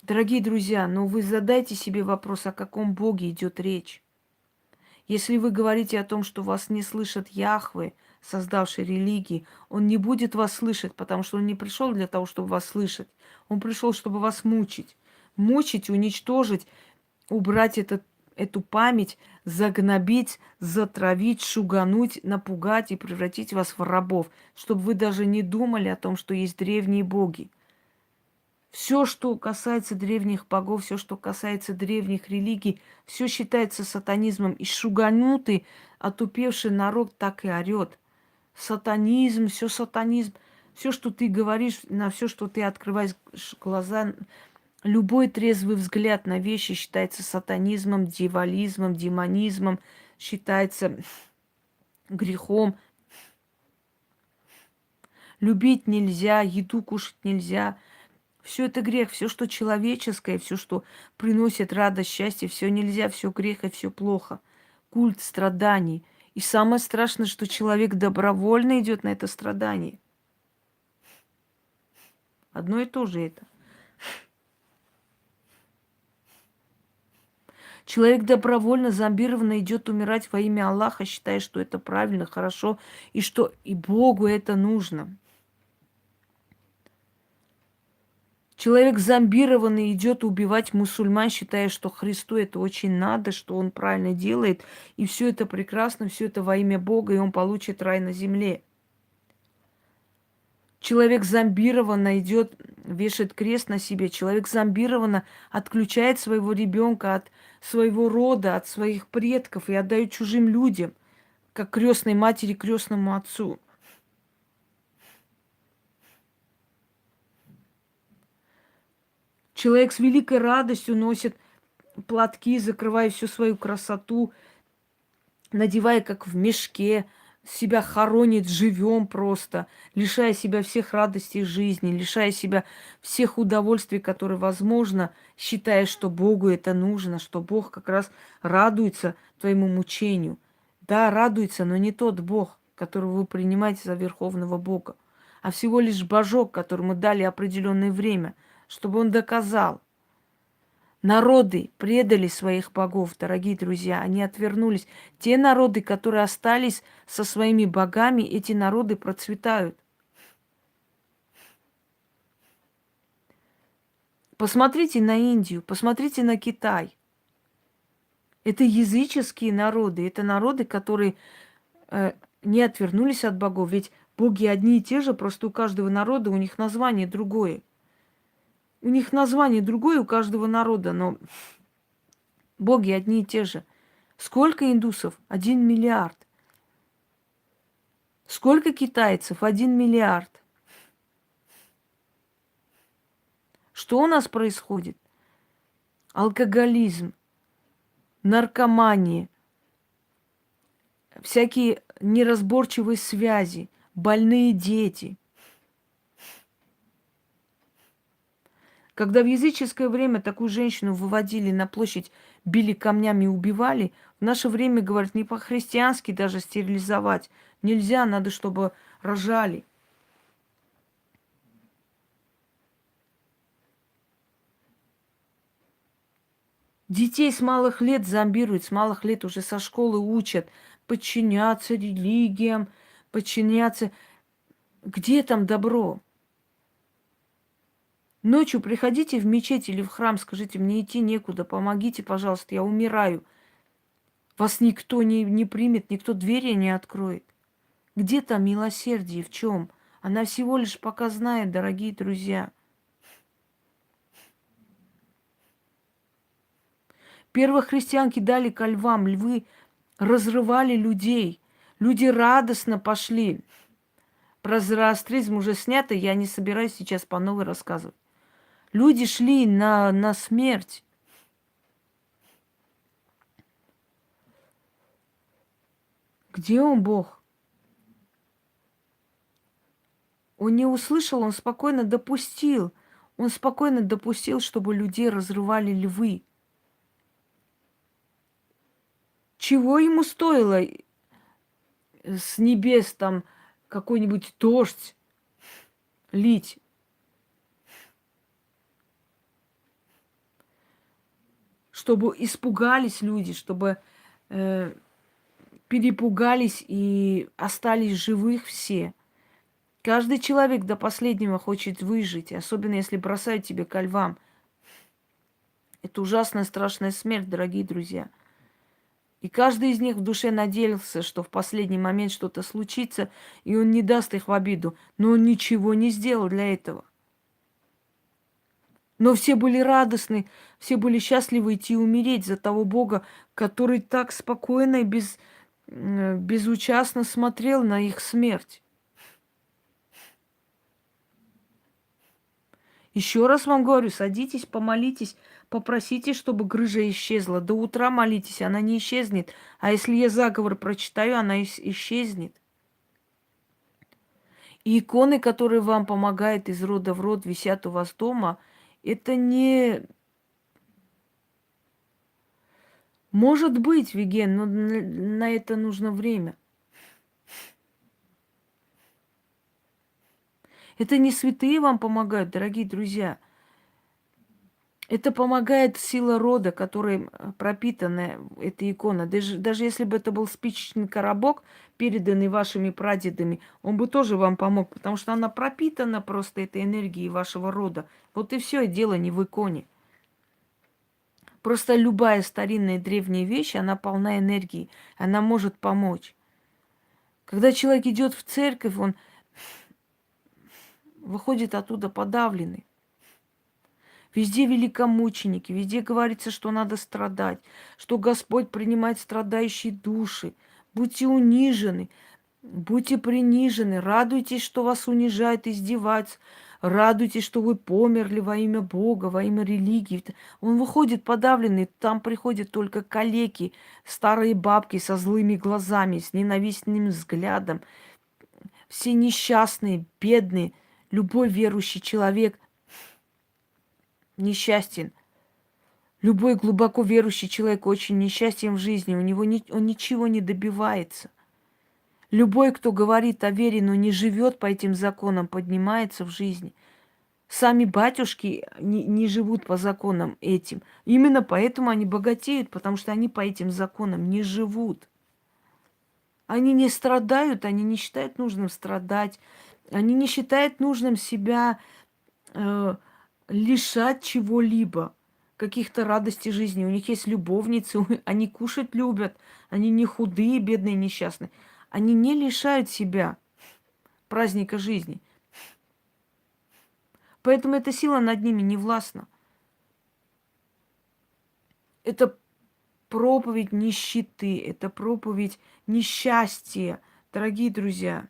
Дорогие друзья, но вы задайте себе вопрос, о каком Боге идет речь. Если вы говорите о том, что вас не слышит Яхве, создавший религии, он не будет вас слышать, потому что он не пришел для того, чтобы вас слышать. Он пришел, чтобы вас мучить. Мучить, уничтожить, убрать эту память, загнобить, затравить, шугануть, напугать и превратить вас в рабов, чтобы вы даже не думали о том, что есть древние боги. Все, что касается древних богов, все, что касается древних религий, все считается сатанизмом. И шуганутый, отупевший народ так и орет. Сатанизм, все сатанизм. Все, что ты говоришь, на все, что ты открываешь глаза, любой трезвый взгляд на вещи считается сатанизмом, дьяволизмом, демонизмом, считается грехом. Любить нельзя, еду кушать нельзя. Все это грех, все, что человеческое, все, что приносит радость, счастье, все нельзя, все грех и все плохо. Культ страданий. И самое страшное, что человек добровольно идет на это страдание. Одно и то же это. Человек добровольно, зомбированно идет умирать во имя Аллаха, считая, что это правильно, хорошо, и что и Богу это нужно. Человек зомбированный идет убивать мусульман, считая, что Христу это очень надо, что он правильно делает, и все это прекрасно, все это во имя Бога, и он получит рай на земле. Человек зомбированно идет, вешает крест на себе. Человек зомбированно отключает своего ребенка от своего рода, от своих предков и отдает чужим людям, как крестной матери, крестному отцу. Человек с великой радостью носит платки, закрывая всю свою красоту, надевая как в мешке, себя хоронит живем просто, лишая себя всех радостей жизни, лишая себя всех удовольствий, которые возможно, считая, что Богу это нужно, что Бог как раз радуется твоему мучению. Да, радуется, но не тот Бог, которого вы принимаете за верховного Бога, а всего лишь божок, которому дали определенное время, чтобы он доказал. Народы предали своих богов, дорогие друзья, они отвернулись. Те народы, которые остались со своими богами, эти народы процветают. Посмотрите на Индию, посмотрите на Китай. Это языческие народы, это народы, которые не отвернулись от богов. Ведь боги одни и те же, просто у каждого народа у них название другое. У них название другое у каждого народа, но боги одни и те же. Сколько индусов? 1 миллиард. Сколько китайцев? 1 миллиард. Что у нас происходит? Алкоголизм, наркомания, всякие неразборчивые связи, больные дети. Когда в языческое время такую женщину выводили на площадь, били камнями и убивали, в наше время, говорят, не по-христиански даже стерилизовать. Нельзя, надо, чтобы рожали. Детей с малых лет зомбируют, с малых лет уже со школы учат подчиняться религиям, подчиняться. Где там добро? Ночью приходите в мечеть или в храм, скажите, мне идти некуда, помогите, пожалуйста, я умираю. Вас никто не примет, никто двери не откроет. Где там милосердие, в чем? Она всего лишь показная, дорогие друзья. Первые христианки дали ко львам, львы разрывали людей. Люди радостно пошли. Про зороастризм уже снято, я не собираюсь сейчас по новой рассказывать. Люди шли на смерть. Где он, Бог? Он не услышал, он спокойно допустил. Он спокойно допустил, чтобы людей разрывали львы. Чего ему стоило с небес там какой-нибудь дождь лить? Чтобы испугались люди, чтобы перепугались и остались живых все. Каждый человек до последнего хочет выжить, особенно если бросают тебя ко львам. Это ужасная, страшная смерть, дорогие друзья. И каждый из них в душе надеялся, что в последний момент что-то случится, и он не даст их в обиду. Но он ничего не сделал для этого. Но все были радостны, все были счастливы идти умереть за того Бога, который так спокойно и безучастно смотрел на их смерть. Еще раз вам говорю, садитесь, помолитесь, попросите, чтобы грыжа исчезла. До утра молитесь, она не исчезнет. А если я заговор прочитаю, она исчезнет. И иконы, которые вам помогают из рода в род, висят у вас дома, это не Может быть, Виген, но на это нужно время. Это не святые вам помогают, дорогие друзья. Это помогает сила рода, которой пропитана эта икона. Даже если бы это был спичечный коробок, переданный вашими прадедами, он бы тоже вам помог, потому что она пропитана просто этой энергией вашего рода. Вот и все, дело не в иконе. Просто любая старинная древняя вещь, она полна энергии, она может помочь. Когда человек идет в церковь, он выходит оттуда подавленный. Везде великомученики, везде говорится, что надо страдать, что Господь принимает страдающие души. Будьте унижены, будьте принижены, радуйтесь, что вас унижают, издеваются, радуйтесь, что вы померли во имя Бога, во имя религии. Он выходит подавленный, там приходят только калеки, старые бабки со злыми глазами, с ненавистным взглядом. Все несчастные, бедные, любой верующий человек несчастен. Любой глубоко верующий человек очень несчастен в жизни, он ничего не добивается. Любой, кто говорит о вере, но не живет по этим законам, поднимается в жизни. Сами батюшки не живут по законам этим. Именно поэтому они богатеют, потому что они по этим законам не живут. Они не страдают, они не считают нужным страдать, они не считают нужным себя э, лишать чего-либо, каких-то радостей жизни. У них есть любовницы, они кушать любят, они не худые, бедные, несчастные. Они не лишают себя праздника жизни. Поэтому эта сила над ними не властна. Это проповедь нищеты, это проповедь несчастья, дорогие друзья.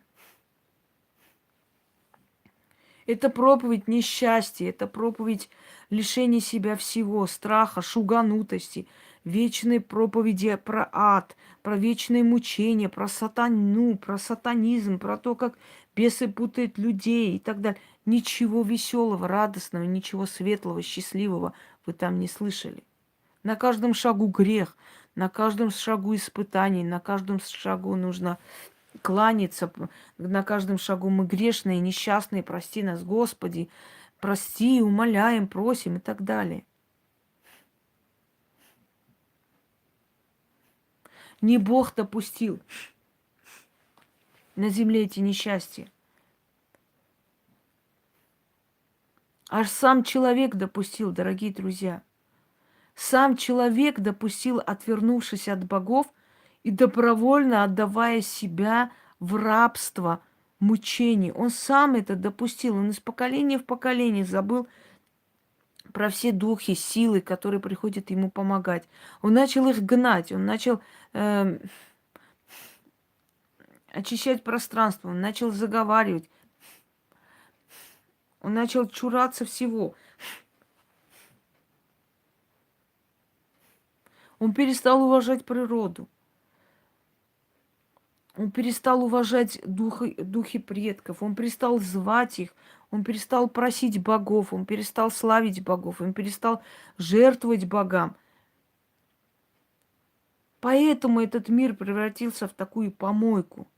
Это проповедь несчастья, это проповедь лишения себя всего, страха, шуганутости, вечные проповеди про ад, про вечные мучения, про сатану, про сатанизм, про то, как бесы путают людей и так далее. Ничего веселого, радостного, ничего светлого, счастливого вы там не слышали. На каждом шагу грех, на каждом шагу испытаний, на каждом шагу нужно кланяться, на каждом шагу мы грешные, несчастные, прости нас, Господи, прости, умоляем, просим и так далее. Не Бог допустил на земле эти несчастья. Аж сам человек допустил, дорогие друзья. Сам человек допустил, отвернувшись от богов и добровольно отдавая себя в рабство, мучений. Он сам это допустил. Он из поколения в поколение забыл про все духи, силы, которые приходят ему помогать. Он начал их гнать, он начал очищать пространство, он начал заговаривать, он начал чураться всего. Он перестал уважать природу. Он перестал уважать духи предков, он перестал звать их, он перестал просить богов, он перестал славить богов, он перестал жертвовать богам. Поэтому этот мир превратился в такую помойку.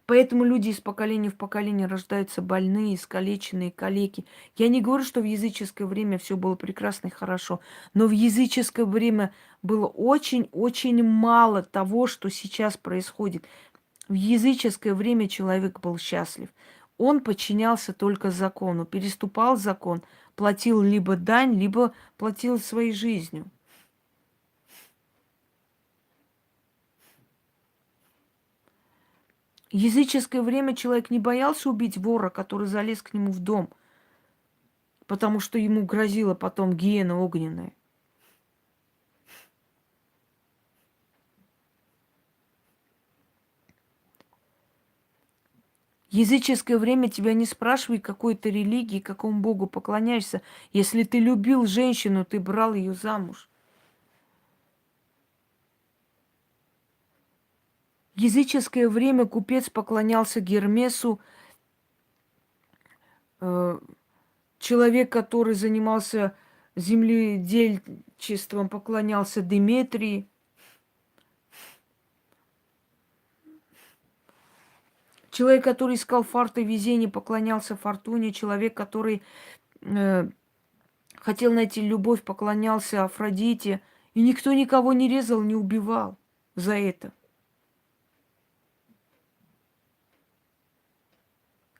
Поэтому люди из поколения в поколение рождаются больные, искалеченные, калеки. Я не говорю, что в языческое время все было прекрасно и хорошо, но в языческое время было очень-очень мало того, что сейчас происходит. В языческое время человек был счастлив. Он подчинялся только закону, переступал закон, платил либо дань, либо платил своей жизнью. В языческое время человек не боялся убить вора, который залез к нему в дом, потому что ему грозила потом гиена огненная. Языческое время тебя не спрашивает, какой ты религии, какому богу поклоняешься. Если ты любил женщину, ты брал ее замуж. В языческое время купец поклонялся Гермесу, человек, который занимался земледельчеством поклонялся Деметрии. Человек, который искал фарта и везение, поклонялся фортуне. Человек, который э, хотел найти любовь, поклонялся Афродите. И никто никого не резал, не убивал за это.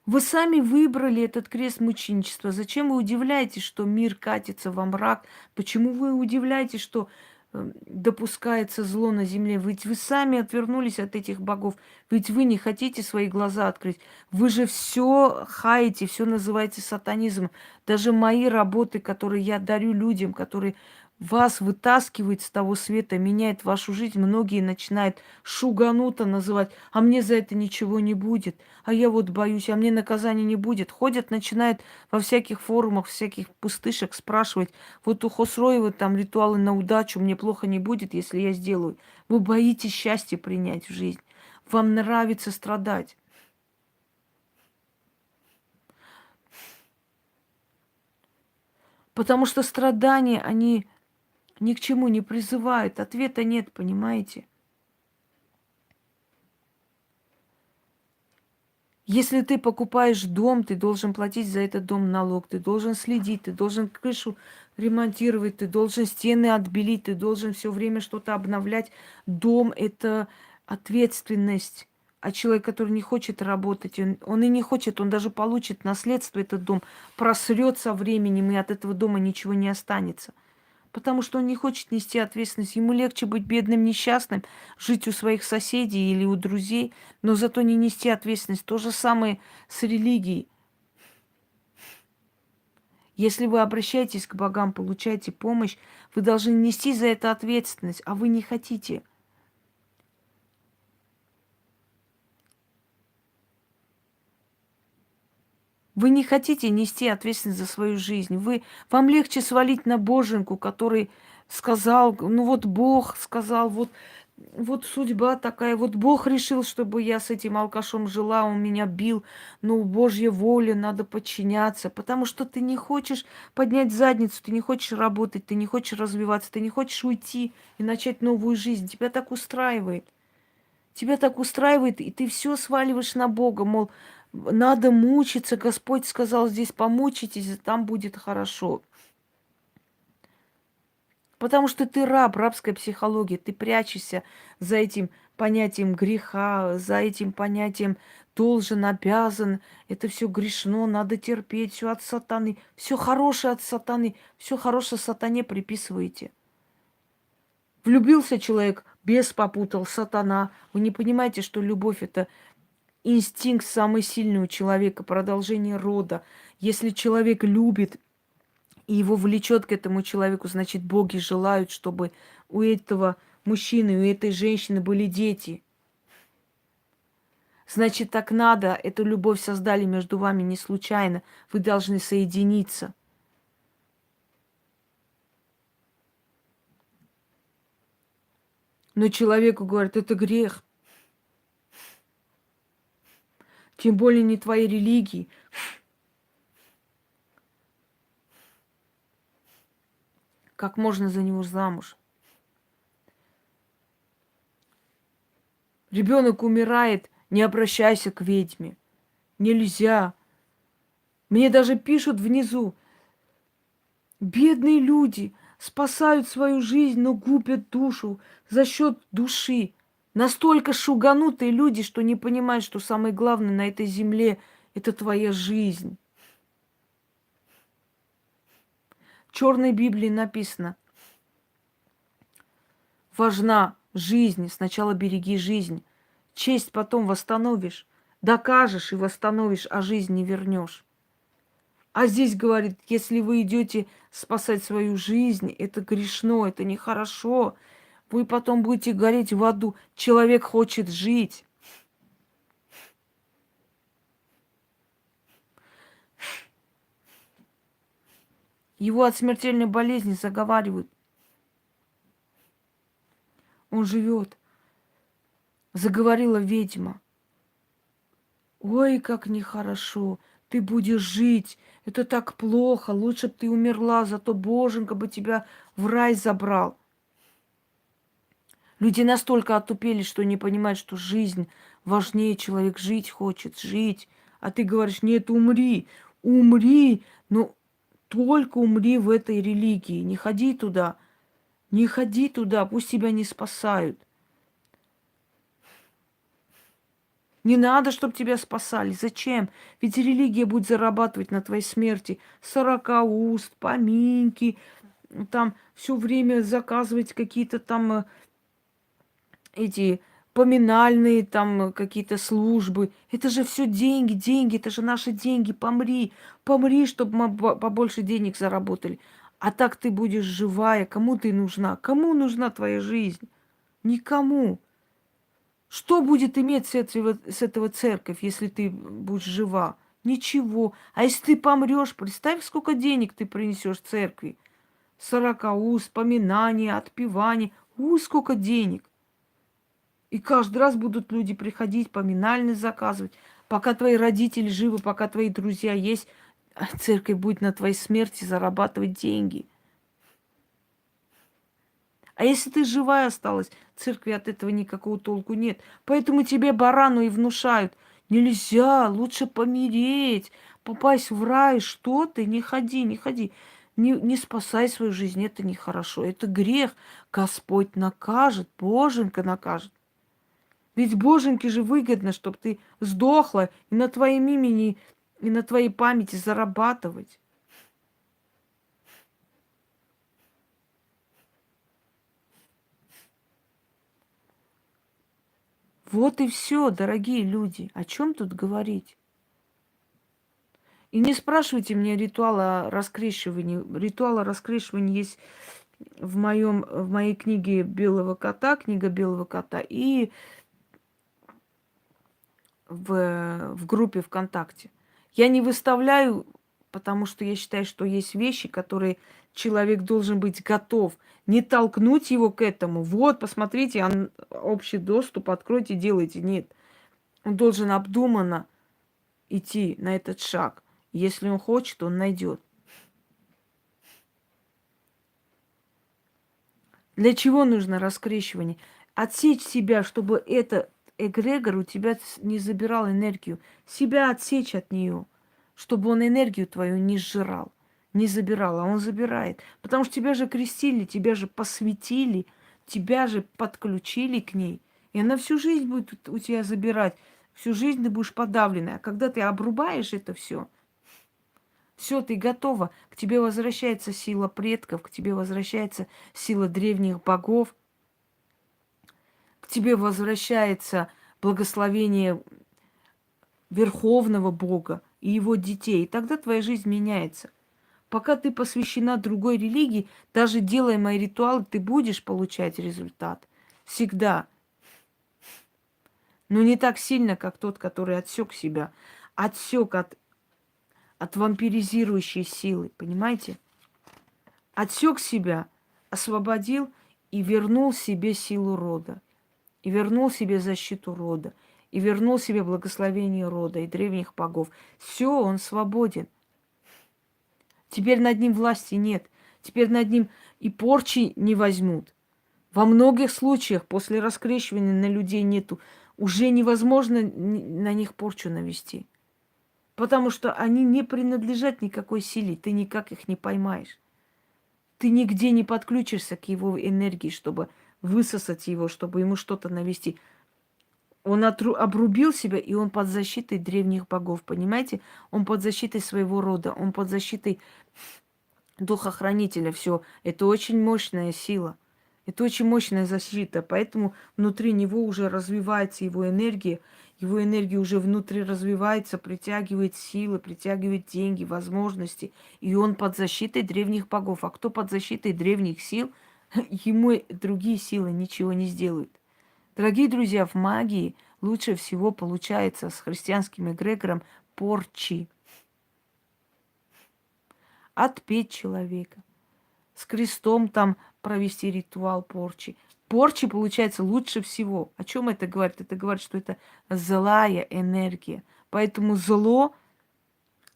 Вы сами выбрали этот крест мученичества. Зачем вы удивляетесь, что мир катится во мрак? Почему вы удивляетесь, что допускается зло на земле? Ведь вы сами отвернулись от этих богов. Ведь вы не хотите свои глаза открыть. Вы же все хаете, все называете сатанизмом. Даже мои работы, которые я дарю людям, которые вас вытаскивает с того света, меняет вашу жизнь, многие начинают шугануто называть, а мне за это ничего не будет, а я вот боюсь, а мне наказания не будет. Ходят, начинают во всяких форумах, всяких пустышек спрашивать, вот у Хосроева там ритуалы на удачу, мне плохо не будет, если я сделаю. Вы боитесь счастье принять в жизнь. Вам нравится страдать. Потому что страдания, они ни к чему не призывают. Ответа нет, понимаете? Если ты покупаешь дом, ты должен платить за этот дом налог, ты должен следить, ты должен крышу ремонтировать, ты должен стены отбелить, ты должен все время что-то обновлять. Дом – это ответственность. А человек, который не хочет работать, он и не хочет, он даже получит наследство, этот дом, просрет со временем, и от этого дома ничего не останется. Потому что он не хочет нести ответственность. Ему легче быть бедным, несчастным, жить у своих соседей или у друзей, но зато не нести ответственность. То же самое с религией. Если вы обращаетесь к богам, получаете помощь, вы должны нести за это ответственность, а вы не хотите. Вы не хотите нести ответственность за свою жизнь. Вам легче свалить на боженку, который сказал, ну вот Бог сказал, вот судьба такая, вот Бог решил, чтобы я с этим алкашом жила, он меня бил, ну, Божья воля, надо подчиняться, потому что ты не хочешь поднять задницу, ты не хочешь работать, ты не хочешь развиваться, ты не хочешь уйти и начать новую жизнь, тебя так устраивает. Тебя так устраивает, и ты все сваливаешь на Бога, мол, надо мучиться, Господь сказал, здесь помучитесь, и там будет хорошо. Потому что ты раб, рабская психология, ты прячешься за этим понятием греха, за этим понятием должен, обязан, это все грешно, надо терпеть, все от сатаны, все хорошее от сатаны, все хорошее сатане приписываете. Влюбился человек, бес попутал, сатана. Вы не понимаете, что любовь это инстинкт самый сильный у человека, продолжение рода. Если человек любит и его влечет к этому человеку, значит, боги желают, чтобы у этого мужчины, у этой женщины были дети. Значит, так надо. Эту любовь создали между вами не случайно. Вы должны соединиться. Но человеку говорят, это грех. Тем более не твоей религии. Как можно за него замуж? Ребенок умирает, не обращайся к ведьме. Нельзя. Мне даже пишут внизу, бедные люди спасают свою жизнь, но губят душу за счет души. Настолько шуганутые люди, что не понимают, что самое главное на этой земле – это твоя жизнь. В Черной Библии написано, важна жизнь, сначала береги жизнь, честь потом восстановишь, докажешь и восстановишь, а жизнь не вернешь. А здесь говорит, если вы идете спасать свою жизнь, это грешно, это нехорошо. Вы потом будете гореть в аду. Человек хочет жить. Его от смертельной болезни заговаривают. Он живет. Заговорила ведьма. Ой, как нехорошо. ты будешь жить. Это так плохо, лучше бы ты умерла, зато Боженька бы тебя в рай забрал. Люди настолько отупели, что не понимают, что жизнь важнее, человек жить хочет, жить. А ты говоришь, нет, умри, умри, но только умри в этой религии, не ходи туда, не ходи туда, пусть тебя не спасают. Не надо, чтобы тебя спасали. Зачем? Ведь религия будет зарабатывать на твоей смерти. 40 уст, поминки, там все время заказывать какие-то там эти поминальные там какие-то службы. Это же все деньги, деньги, это же наши деньги. Помри, помри, чтобы мы побольше денег заработали. А так ты будешь живая. Кому ты нужна? Кому нужна твоя жизнь? Никому. Что будет иметь с этого церковь, если ты будешь жива? Ничего. А если ты помрешь, представь, сколько денег ты принесешь церкви. 40 уст, поминания, отпевания. Сколько денег. И каждый раз будут люди приходить, поминальные заказывать. Пока твои родители живы, пока твои друзья есть, церковь будет на твоей смерти зарабатывать деньги. А если ты живая осталась, церкви от этого никакого толку нет. Поэтому тебе барану и внушают. Нельзя, лучше помереть, попасть в рай. Что ты? Не ходи, не ходи. Не спасай свою жизнь, это нехорошо. Это грех. Господь накажет, Боженька накажет. Ведь Боженьке же выгодно, чтобы ты сдохла и на твоем имени, и на твоей памяти зарабатывать. Вот и все, дорогие люди. О чем тут говорить? И не спрашивайте меня ритуала раскрещивания. Ритуала раскрещивания есть в моей книге «Белого кота», книга «Белого кота», и в группе ВКонтакте. Я не выставляю, потому что я считаю, что есть вещи, которые человек должен быть готов. Не толкнуть его к этому. Вот, посмотрите, общий доступ, откройте, делайте. Нет. Он должен обдуманно идти на этот шаг. Если он хочет, он найдет. Для чего нужно раскрещивание? Отсечь себя, чтобы этот эгрегор у тебя не забирал энергию. Себя отсечь от нее, чтобы он энергию твою не сжирал, не забирал, а он забирает. Потому что тебя же крестили, тебя же посвятили, тебя же подключили к ней. И она всю жизнь будет у тебя забирать. Всю жизнь ты будешь подавленной. А когда ты обрубаешь это все, ты готова. К тебе возвращается сила предков, к тебе возвращается сила древних богов, к тебе возвращается благословение Верховного Бога и его детей. И тогда твоя жизнь меняется. Пока ты посвящена другой религии, даже делая мои ритуалы, ты будешь получать результат. Всегда. Но не так сильно, как тот, который отсек себя. Отсек от вампиризирующей силы. Понимаете? Отсек себя, освободил и вернул себе силу рода. И вернул себе защиту рода. И вернул себе благословение рода и древних богов. Все, он свободен. Теперь над ним власти нет. Теперь над ним и порчи не возьмут. Во многих случаях после раскрещивания на людей нету. Уже невозможно на них порчу навести. Потому что они не принадлежат никакой силе. Ты никак их не поймаешь. Ты нигде не подключишься к его энергии, чтобы высосать его, чтобы ему что-то навести. Он обрубил себя, и он под защитой древних богов, понимаете? Он под защитой своего рода, он под защитой духохранителя. Все, это очень мощная сила. Это очень мощная защита, поэтому внутри него уже развивается его энергия уже внутри развивается, притягивает силы, притягивает деньги, возможности, и он под защитой древних богов. А кто под защитой древних сил, ему другие силы ничего не сделают. Дорогие друзья, в магии лучше всего получается с христианским эгрегором порчи. Отпеть человека, с крестом там провести ритуал порчи. Порчи получается лучше всего. О чем это говорит? Это говорит, что это злая энергия. Поэтому зло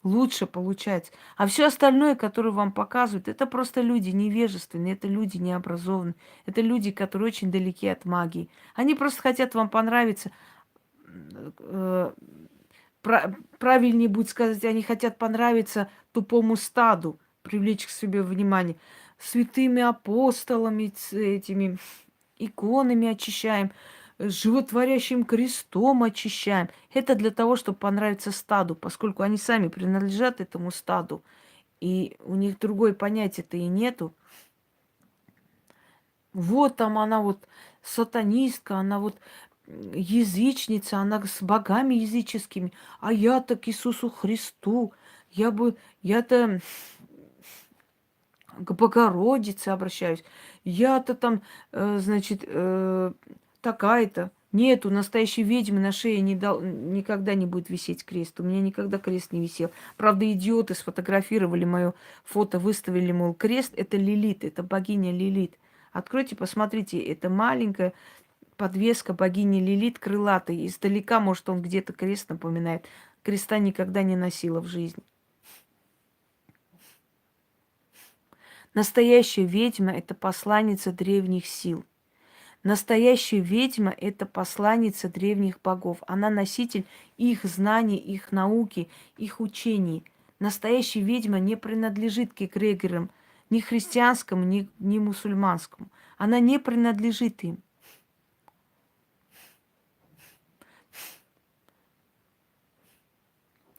лучше получается. А все остальное, которое вам показывают, это просто люди невежественные, это люди необразованные, это люди, которые очень далеки от магии. Они просто хотят вам понравиться. Э, Правильнее будет сказать, они хотят понравиться тупому стаду, привлечь к себе внимание. Святыми апостолами, этими иконами очищаем, животворящим крестом очищаем. Это для того, чтобы понравиться стаду, поскольку они сами принадлежат этому стаду. И у них другое понятие-то и нету. Вот там она вот сатанистка, она вот язычница, она с богами языческими. А я-то к Иисусу Христу, я-то к Богородице обращаюсь. Я-то там, значит, такая-то. Нету, настоящей ведьмы на шее никогда не будет висеть крест. У меня никогда крест не висел. Правда, идиоты сфотографировали мое фото, выставили, мол, крест. Это Лилит, это богиня Лилит. Откройте, посмотрите, это маленькая подвеска богини Лилит крылатой. Издалека, может, он где-то крест напоминает. Креста никогда не носила в жизни. Настоящая ведьма – это посланница древних сил. Настоящая ведьма – это посланница древних богов. Она носитель их знаний, их науки, их учений. Настоящая ведьма не принадлежит к эгрегорам, ни христианскому, ни мусульманскому. Она не принадлежит им.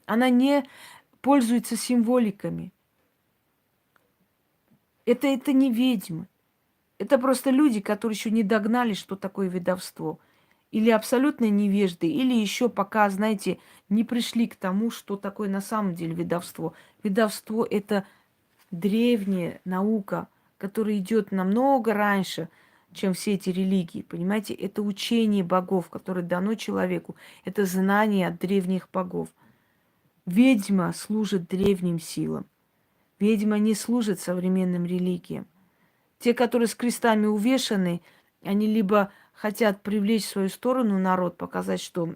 Она не пользуется символиками. Это не ведьмы. Это просто люди, которые еще не догнали, что такое ведовство. Или абсолютно невежды, или еще пока, знаете, не пришли к тому, что такое на самом деле ведовство. Ведовство – это древняя наука, которая идет намного раньше, чем все эти религии. Понимаете, это учение богов, которое дано человеку. Это знание от древних богов. Ведьма служит древним силам. Ведьма не служит современным религиям. Те, которые с крестами увешаны, они либо хотят привлечь в свою сторону народ, показать, что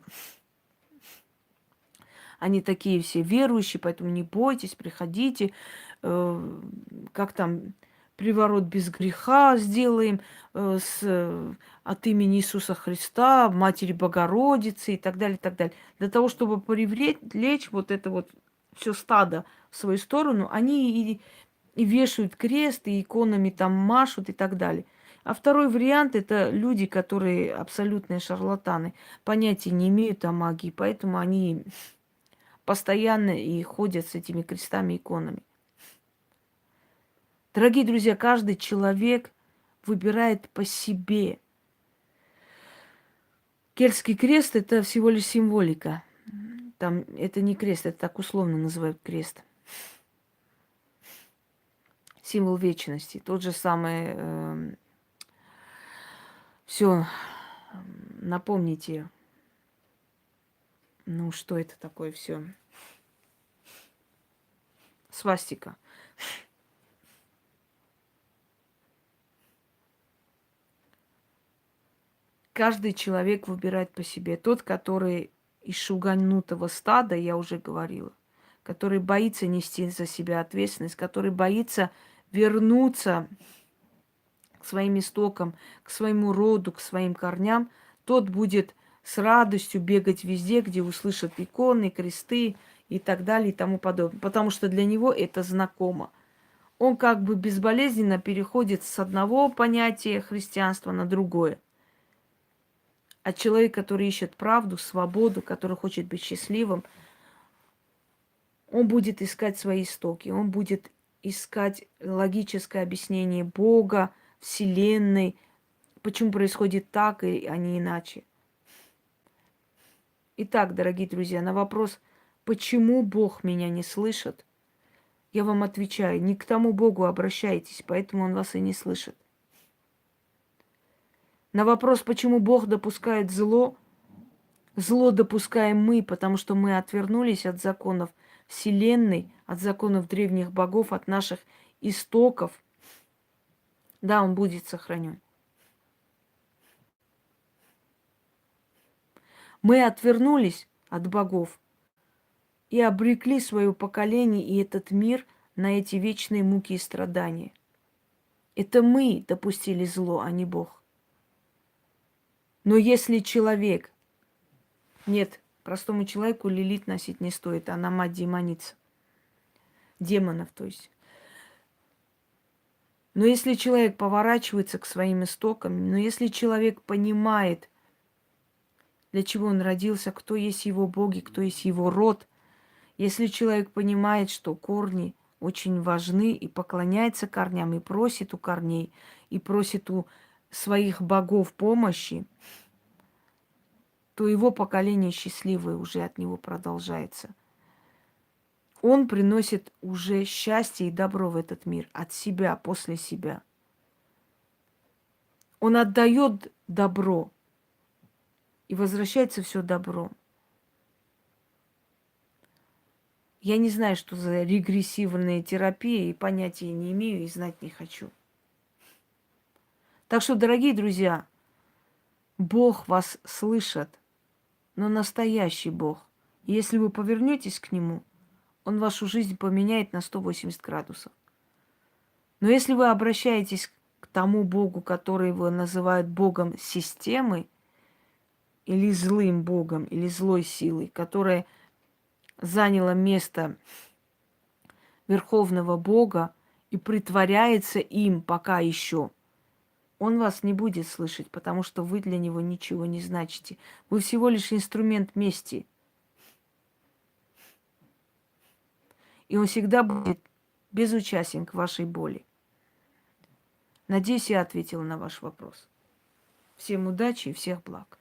они такие все верующие, поэтому не бойтесь, приходите, как там, приворот без греха сделаем от имени Иисуса Христа, Матери Богородицы и так далее, и так далее. Для того, чтобы привлечь вот это вот все стадо в свою сторону, они и вешают крест, и иконами там машут и так далее. А второй вариант – это люди, которые абсолютные шарлатаны, понятия не имеют о магии, поэтому они постоянно и ходят с этими крестами, иконами. Дорогие друзья, каждый человек выбирает по себе. Кельтский крест – это всего лишь символика. Там это не крест, это так условно называют крест. Символ вечности. Тот же самый. Все, напомните. Ну, что это такое все? Свастика. Каждый человек выбирает по себе. Тот, который из шуганутого стада, я уже говорила, который боится нести за себя ответственность, который боится вернуться к своим истокам, к своему роду, к своим корням, тот будет с радостью бегать везде, где услышат иконы, кресты и так далее и тому подобное. Потому что для него это знакомо. Он как бы безболезненно переходит с одного понятия христианства на другое. А человек, который ищет правду, свободу, который хочет быть счастливым, он будет искать свои истоки, он будет искать логическое объяснение Бога, Вселенной, почему происходит так, а не иначе. Итак, дорогие друзья, на вопрос, почему Бог меня не слышит, я вам отвечаю, не к тому Богу обращайтесь, поэтому Он вас и не слышит. На вопрос, почему Бог допускает зло, зло допускаем мы, потому что мы отвернулись от законов Вселенной, от законов древних богов, от наших истоков. Да, он будет сохранен. Мы отвернулись от богов, и обрекли свое поколение и этот мир на эти вечные муки и страдания. Это мы допустили зло, а не Бог. Но если человек... Нет, простому человеку Лилит носить не стоит, она мать-демоница. Демонов, то есть. Но если человек поворачивается к своим истокам, но если человек понимает, для чего он родился, кто есть его боги, кто есть его род, если человек понимает, что корни очень важны и поклоняется корням, и просит у корней, и просит у своих богов помощи, то его поколение счастливое уже от него продолжается. Он приносит уже счастье и добро в этот мир от себя, после себя. Он отдает добро, и возвращается все добро. Я не знаю, что за регрессивная терапия, и понятия не имею, и знать не хочу. Так что, дорогие друзья, Бог вас слышит, но настоящий Бог. И если вы повернетесь к Нему, Он вашу жизнь поменяет на 180 градусов. Но если вы обращаетесь к тому Богу, который его называют Богом системы, или злым Богом, или злой силой, которая заняла место Верховного Бога и притворяется им пока еще, он вас не будет слышать, потому что вы для него ничего не значите. Вы всего лишь инструмент мести. И он всегда будет безучастен к вашей боли. Надеюсь, я ответила на ваш вопрос. Всем удачи и всех благ.